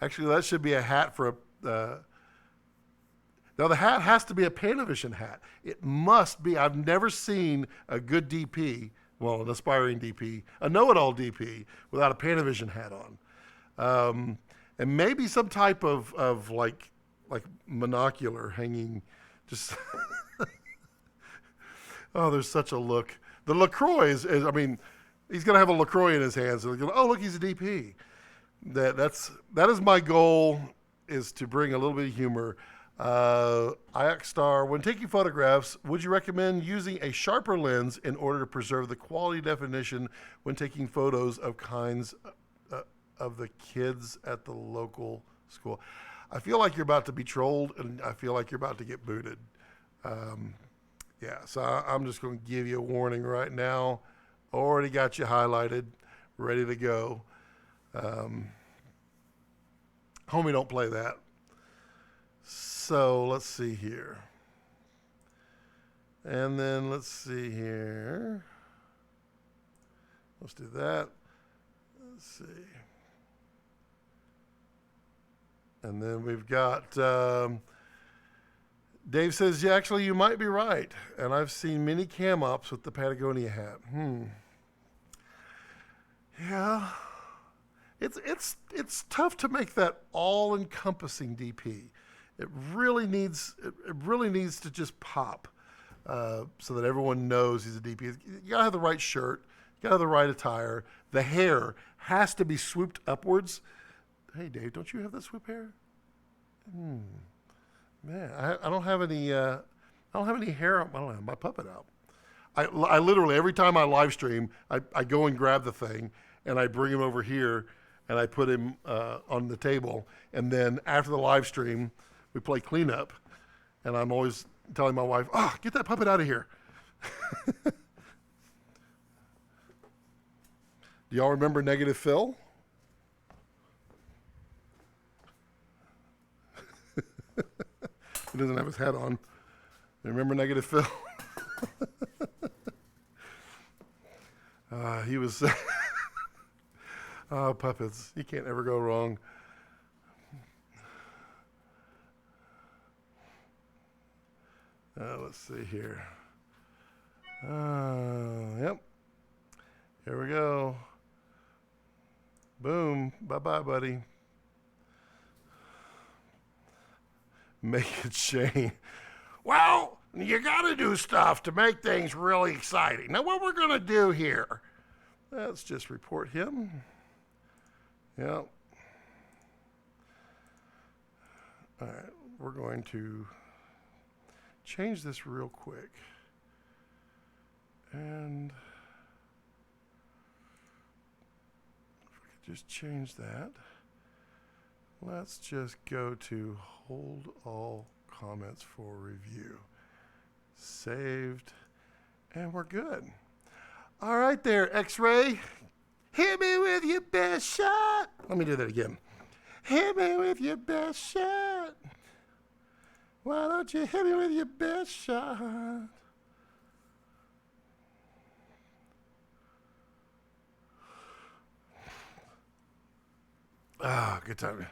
Actually, that should be a hat for a... Now, the hat has to be a Panavision hat. It must be. I've never seen a good DP, well, an aspiring DP, a know-it-all DP, without a Panavision hat on. And maybe some type of like monocular hanging, just... Oh, there's such a look. The LaCroix is he's going to have a LaCroix in his hands. So oh, look, he's a DP. That is my goal, is to bring a little bit of humor. Star, when taking photographs, would you recommend using a sharper lens in order to preserve the quality definition when taking photos of kinds of the kids at the local school? I feel like you're about to be trolled, and I feel like you're about to get booted. So I'm just going to give you a warning right now. Already got you highlighted, ready to go. Homie, don't play that. So let's see here. And then let's see here. Let's do that. Let's see. And then we've got, Dave says, yeah, actually, you might be right. And I've seen many cam ops with the Patagonia hat. Yeah. It's tough to make that all-encompassing DP. It really needs to just pop so that everyone knows he's a DP. You gotta have the right shirt. You gotta have the right attire. The hair has to be swooped upwards. Hey, Dave, don't you have that swoop hair? Man, I don't have any. I don't have any hair on my puppet out. I literally every time I live stream, I go and grab the thing and I bring him over here and I put him on the table. And then after the live stream, we play cleanup, and I'm always telling my wife, get that puppet out of here. Do y'all remember Negative Phil? He doesn't have his hat on. You remember Negative Phil? He was... puppets. You can't ever go wrong. Let's see here. Yep. Here we go. Boom. Bye-bye, buddy. Make it Shane. Well, you got to do stuff to make things really exciting. Now, what we're going to do here, let's just report him. Yep. All right. We're going to change this real quick. And if we could just change that. Let's just go to hold all comments for review. Saved. And we're good. All right there, X-Ray. Hit me with your best shot. Let me do that again. Hit me with your best shot. Why don't you hit me with your best shot? Good time.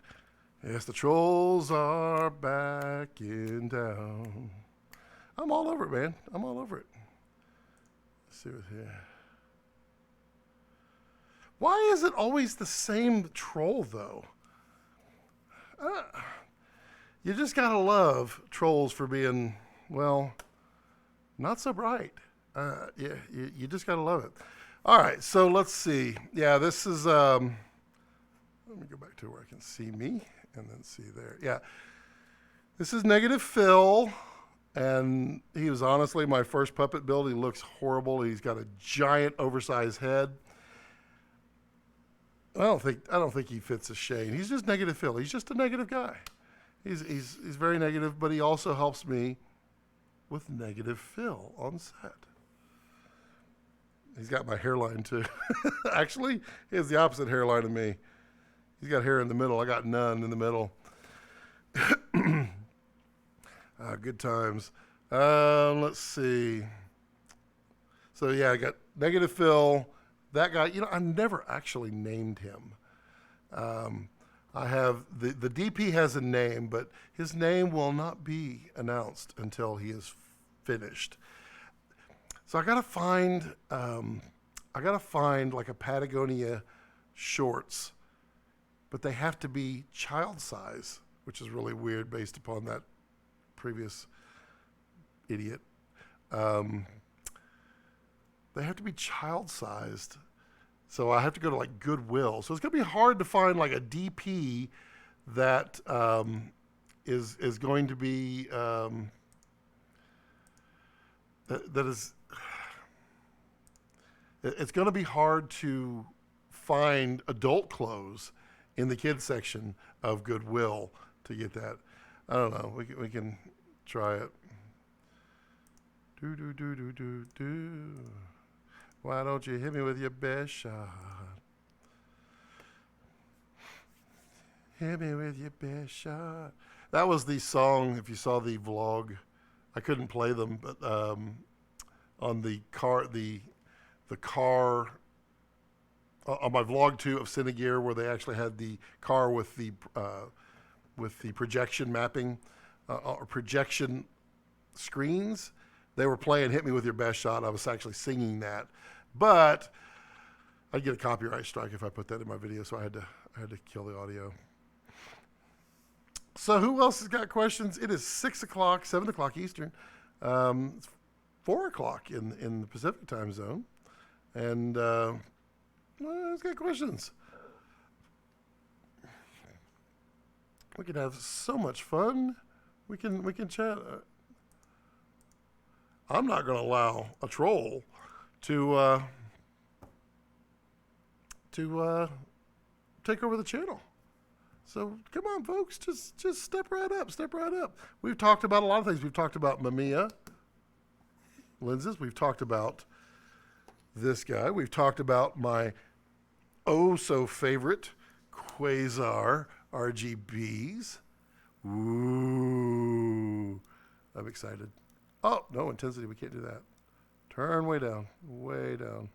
Yes, the trolls are back in town. I'm all over it, man. I'm all over it. Let's see what's here. Why is it always the same troll, though? You just gotta love trolls for being, well, not so bright. Yeah, you just gotta love it. All right, so let's see. Yeah, this is, let me go back to where I can see me and then see there. Yeah, this is Negative Phil, and he was honestly my first puppet build. He looks horrible. He's got a giant oversized head. I don't think he fits a Shane. He's just Negative Phil. He's just a negative guy. He's very negative, but he also helps me with Negative Phil on set. He's got my hairline too. Actually, he has the opposite hairline of me. He's got hair in the middle. I got none in the middle. Good times. Let's see. So yeah, I got Negative Phil. That guy, I never actually named him. I have, the DP has a name, but his name will not be announced until he is finished. So I gotta find like a Patagonia shorts, but they have to be child size, which is really weird based upon that previous idiot. They have to be child sized. So I have to go to like Goodwill. So it's gonna be hard to find like a DP that is going to be that is. It's going to be hard to find adult clothes in the kids section of Goodwill to get that. I don't know. We can try it. Do. Why don't you hit me with your best shot? Hit me with your best shot. That was the song, if you saw the vlog. I couldn't play them, but on the car on my vlog 2 of Cinegear, where they actually had the car with the projection mapping or projection screens. They were playing "Hit Me With Your Best Shot." I was actually singing that, but I'd get a copyright strike if I put that in my video, so I had to kill the audio. So who else has got questions? It is 6 o'clock, 7 o'clock Eastern. It's 4 o'clock in the Pacific time zone. And who's got questions? We can have so much fun. We can chat. I'm not going to allow a troll to take over the channel. So come on, folks, just step right up, step right up. We've talked about a lot of things. We've talked about Mamiya lenses. We've talked about this guy. We've talked about my oh-so-favorite Quasar RGBs. Ooh, I'm excited. Oh, no intensity. We can't do that. Turn way down, way down.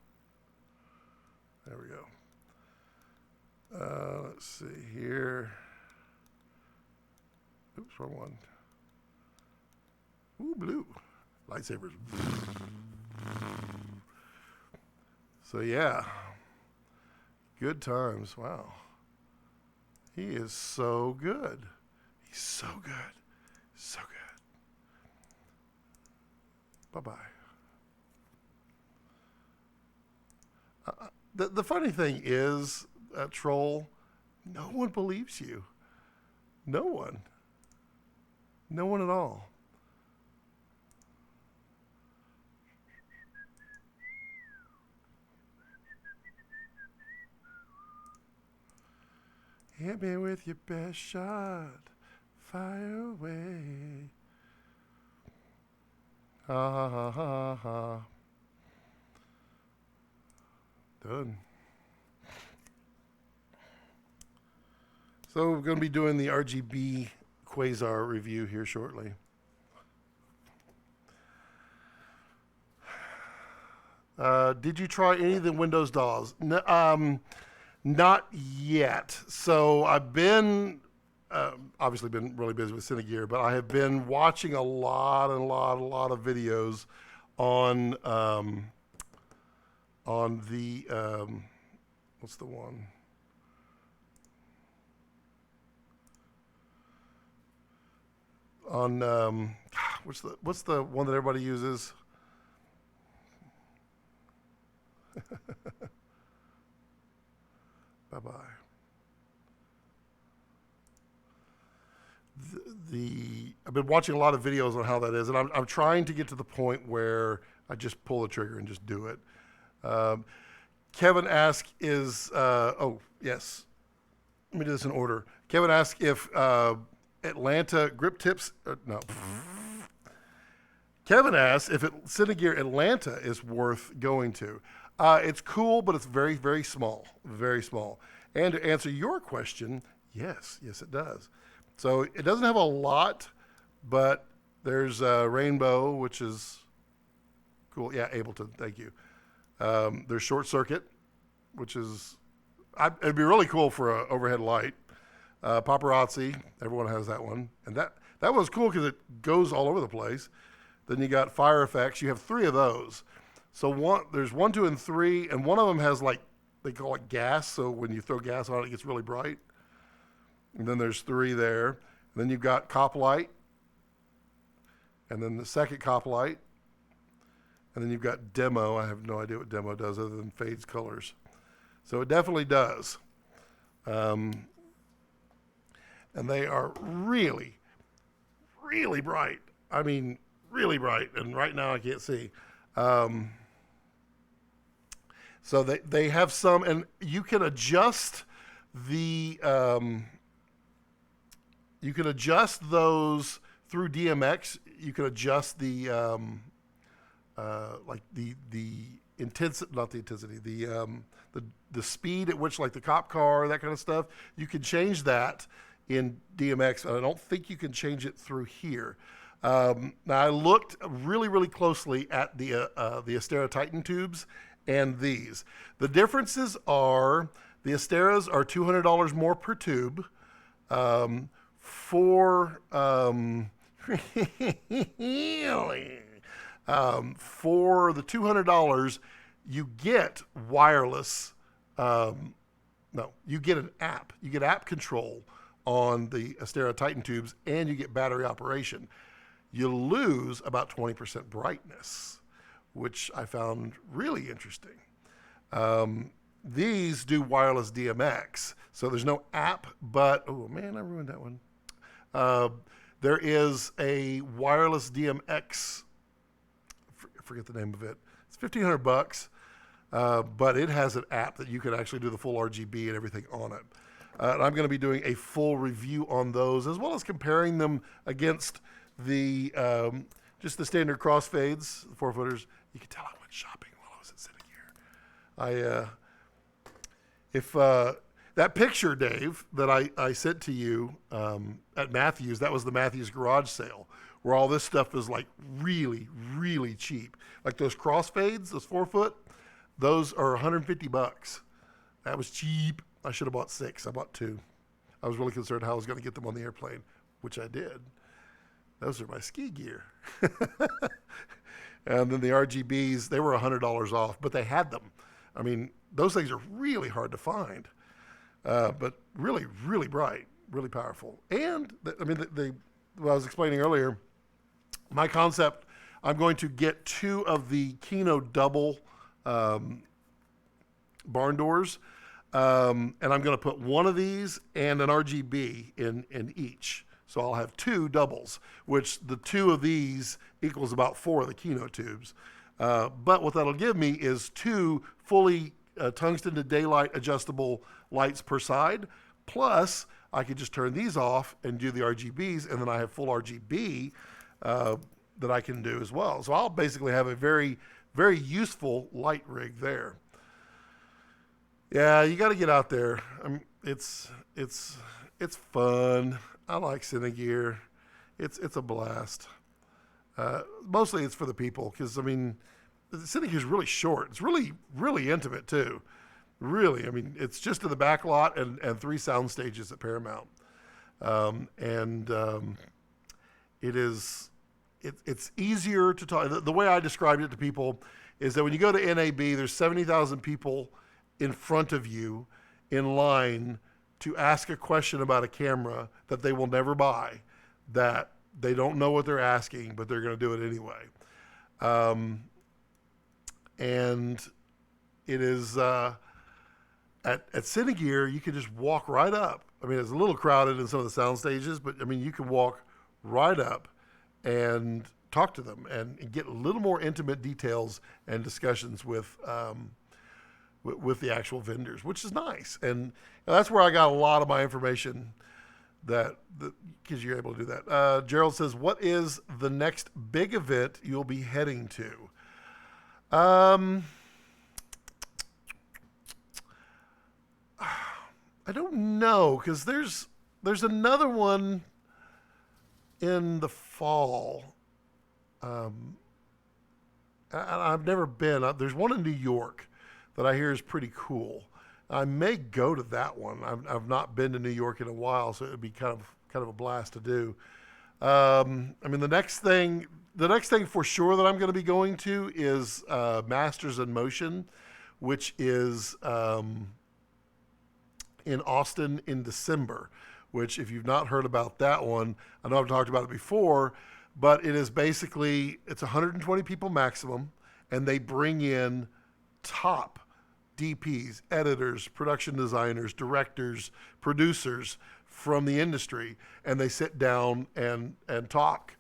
There we go. Let's see here. Oops, wrong one. Ooh, blue. Lightsabers. So yeah, good times. Wow. He is so good. He's so good. So good. Bye-bye. The funny thing is, troll, no one believes you. No one. No one at all. Hit me with your best shot. Fire away. Ha ha ha ha ha. Done. So we're going to be doing the RGB Quasar review here shortly. Did you try any of the Windows DAWs? Not yet. So I've been, obviously been really busy with Cinegear, but I have been watching a lot of videos on the, what's the one? On what's the one that everybody uses? Bye-bye. I've been watching a lot of videos on how that is, and I'm trying to get to the point where I just pull the trigger and just do it. Kevin asked oh yes, let me do this in order. Kevin asked if Atlanta grip tips, no. Kevin asked if Cinegear Atlanta is worth going to. It's cool, but it's very, very small, very small. And to answer your question, yes, it does. So it doesn't have a lot, but there's Rainbow, which is cool. Yeah, Ableton, thank you. There's Short Circuit, which is, it'd be really cool for an overhead light. Paparazzi, everyone has that one. And that one's cool because it goes all over the place. Then you got Fire Effects. You have 3 of those. So there's 1, 2, and 3, and one of them has like, they call it gas. So when you throw gas on it, it gets really bright. And then there's 3 there. And then you've got Cop Light. And then the second Cop Light. And then you've got Demo. I have no idea what Demo does other than fades colors. So it definitely does. And they are really, really bright. I mean, really bright. And right now I can't see. So they have some, and you can adjust the, you can adjust those through DMX. You can adjust the, like the intensity, not the intensity, the speed at which, like the cop car, that kind of stuff. You can change that in DMX. I don't think you can change it through here. Now I looked really, really closely at the Astera Titan tubes, and these. The differences are the Asteras are $200 more per tube. For for the $200, you get wireless. No, you get an app. You get app control on the Astera Titan tubes, and you get battery operation. You lose about 20% brightness, which I found really interesting. These do wireless DMX, so there's no app, but, oh man, I ruined that one. There is a wireless DMX, I forget the name of it. It's $1,500, but it has an app that you can actually do the full RGB and everything on it. And I'm going to be doing a full review on those, as well as comparing them against the just the standard crossfades, the 4-footers. You can tell I went shopping while I was at Cinegear. If that picture, Dave, that I sent to you at Matthews, that was the Matthews garage sale, where all this stuff is like really, really cheap. Like those crossfades, those 4-foot, those are $150. That was cheap. I should have bought 6. I bought 2. I was really concerned how I was going to get them on the airplane, which I did. Those are my ski gear. And then the RGBs, they were $100 off, but they had them. I mean, those things are really hard to find, but really, really bright, really powerful. And, what I was explaining earlier, my concept, I'm going to get 2 of the Kino double barn doors, and I'm going to put one of these and an RGB in each. So I'll have 2 doubles, which the 2 of these equals about 4 of the Kino tubes. But what that'll give me is 2 fully tungsten to daylight adjustable lights per side. Plus, I could just turn these off and do the RGBs, and then I have full RGB that I can do as well. So I'll basically have a very, very useful light rig there. Yeah, you got to get out there. It's fun. I like Cinegear. It's a blast. Mostly it's for the people, because, I mean, the Cinegear is really short. It's really, really intimate, too. Really, I mean, it's just in the back lot and 3 sound stages at Paramount. It's easier to talk. The way I described it to people is that when you go to NAB, there's 70,000 people in front of you in line to ask a question about a camera that they will never buy, that they don't know what they're asking, but they're going to do it anyway. And it is at Cinegear, you can just walk right up. I mean, it's a little crowded in some of the sound stages, but I mean, you can walk right up and talk to them and get a little more intimate details and discussions with the actual vendors, which is nice. And that's where I got a lot of my information, because you're able to do that. Gerald says, what is the next big event you'll be heading to? I don't know, because there's another one in the fall. I've never been. There's one in New York that I hear is pretty cool. I may go to that one. I've not been to New York in a while, so it would be kind of a blast to do. I mean, the next thing for sure that I'm going to be going to is Masters in Motion, which is in Austin in December. Which, if you've not heard about that one, I know I've talked about it before, but it is basically, it's 120 people maximum, and they bring in top DPs, editors, production designers, directors, producers from the industry, and they sit down and talk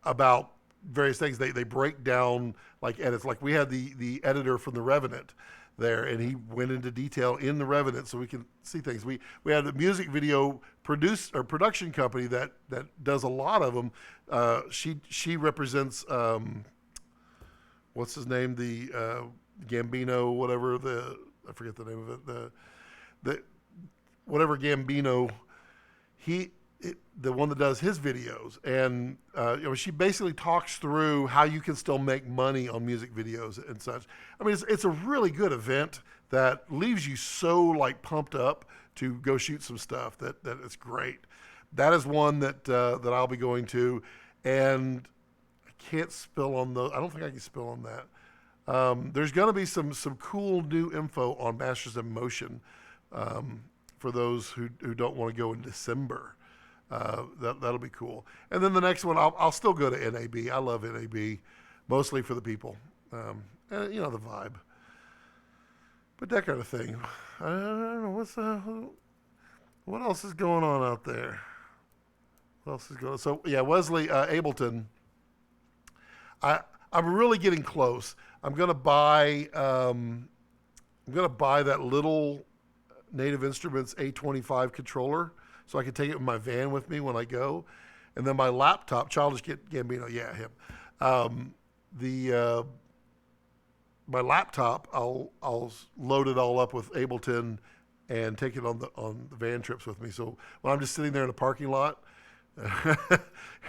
about various things. They break down like edits. Like we had the editor from The Revenant there, and he went into detail in The Revenant so we can see things. We had a music video production company that does a lot of them. She represents what's his name, the Gambino, whatever, I forget the name of it, the whatever Gambino. the one that does his videos, and she basically talks through how you can still make money on music videos and such. I mean, it's a really good event that leaves you so like pumped up to go shoot some stuff that it's great. That is one that that I'll be going to, and I can't spill on those. I don't think I can spill on that. There's going to be some cool new info on Masters in Motion for those who don't want to go in December. That'll be cool. And then the next one, I'll still go to NAB. I love NAB, mostly for the people, and the vibe. But that kind of thing. I don't know what else is going on out there. What else is going on? So yeah, Wesley Ableton. I'm really getting close. I'm gonna buy that little Native Instruments A25 controller, so I can take it in my van with me when I go. And then my laptop, Childish Gambino, yeah, him. My laptop, I'll load it all up with Ableton and take it on the van trips with me. So when I'm just sitting there in a parking lot and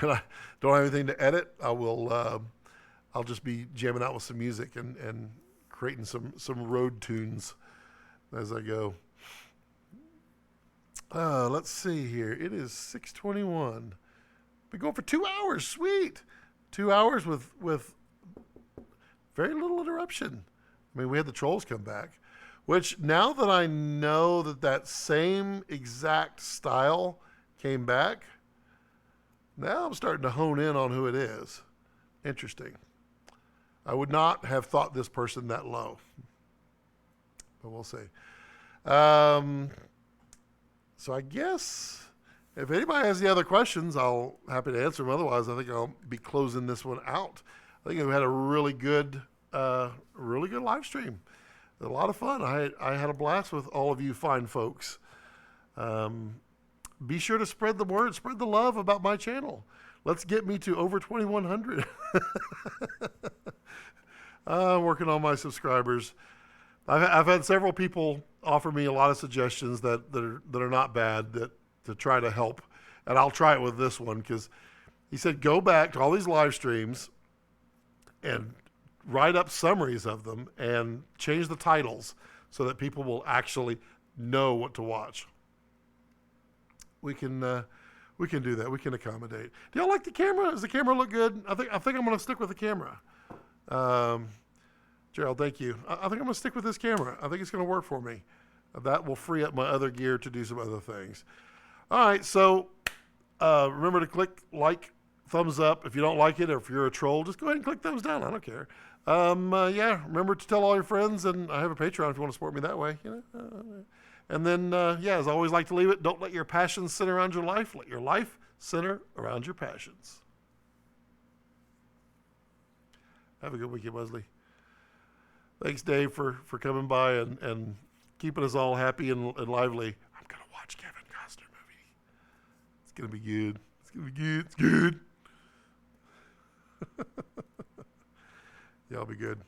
I don't have anything to edit, I'll just be jamming out with some music and creating some road tunes as I go. Let's see here. It is 6:21. Been going for 2 hours. Sweet. 2 hours with very little interruption. I mean, we had the trolls come back, which now that I know that same exact style came back, now I'm starting to hone in on who it is. Interesting. I would not have thought this person that low, but we'll see. So I guess if anybody has any other questions, I'll happy to answer them. Otherwise, I think I'll be closing this one out. I think we had a really good live stream. A lot of fun. I had a blast with all of you fine folks. Be sure to spread the word, spread the love about my channel. Let's get me to over 2,100. I'm working on my subscribers. I've had several people offer me a lot of suggestions that are not bad to try to help, and I'll try it with this one because he said go back to all these live streams and write up summaries of them and change the titles so that people will actually know what to watch. We can do that. We can accommodate. Do y'all like the camera? Does the camera look good? I think I'm going to stick with the camera. Gerald, thank you. I think I'm going to stick with this camera. I think it's going to work for me. That will free up my other gear to do some other things. All right, so remember to click like, thumbs up. If you don't like it, or if you're a troll, just go ahead and click thumbs down. I don't care. Yeah, remember to tell all your friends, and I have a Patreon if you want to support me that way. And then, yeah, as I always like to leave it, don't let your passions center around your life. Let your life center around your passions. Have a good weekend, Wesley. Thanks, Dave, for coming by and keeping us all happy and lively. I'm going to watch Kevin Costner movie. It's going to be good. It's going to be good. It's good. Y'all be good.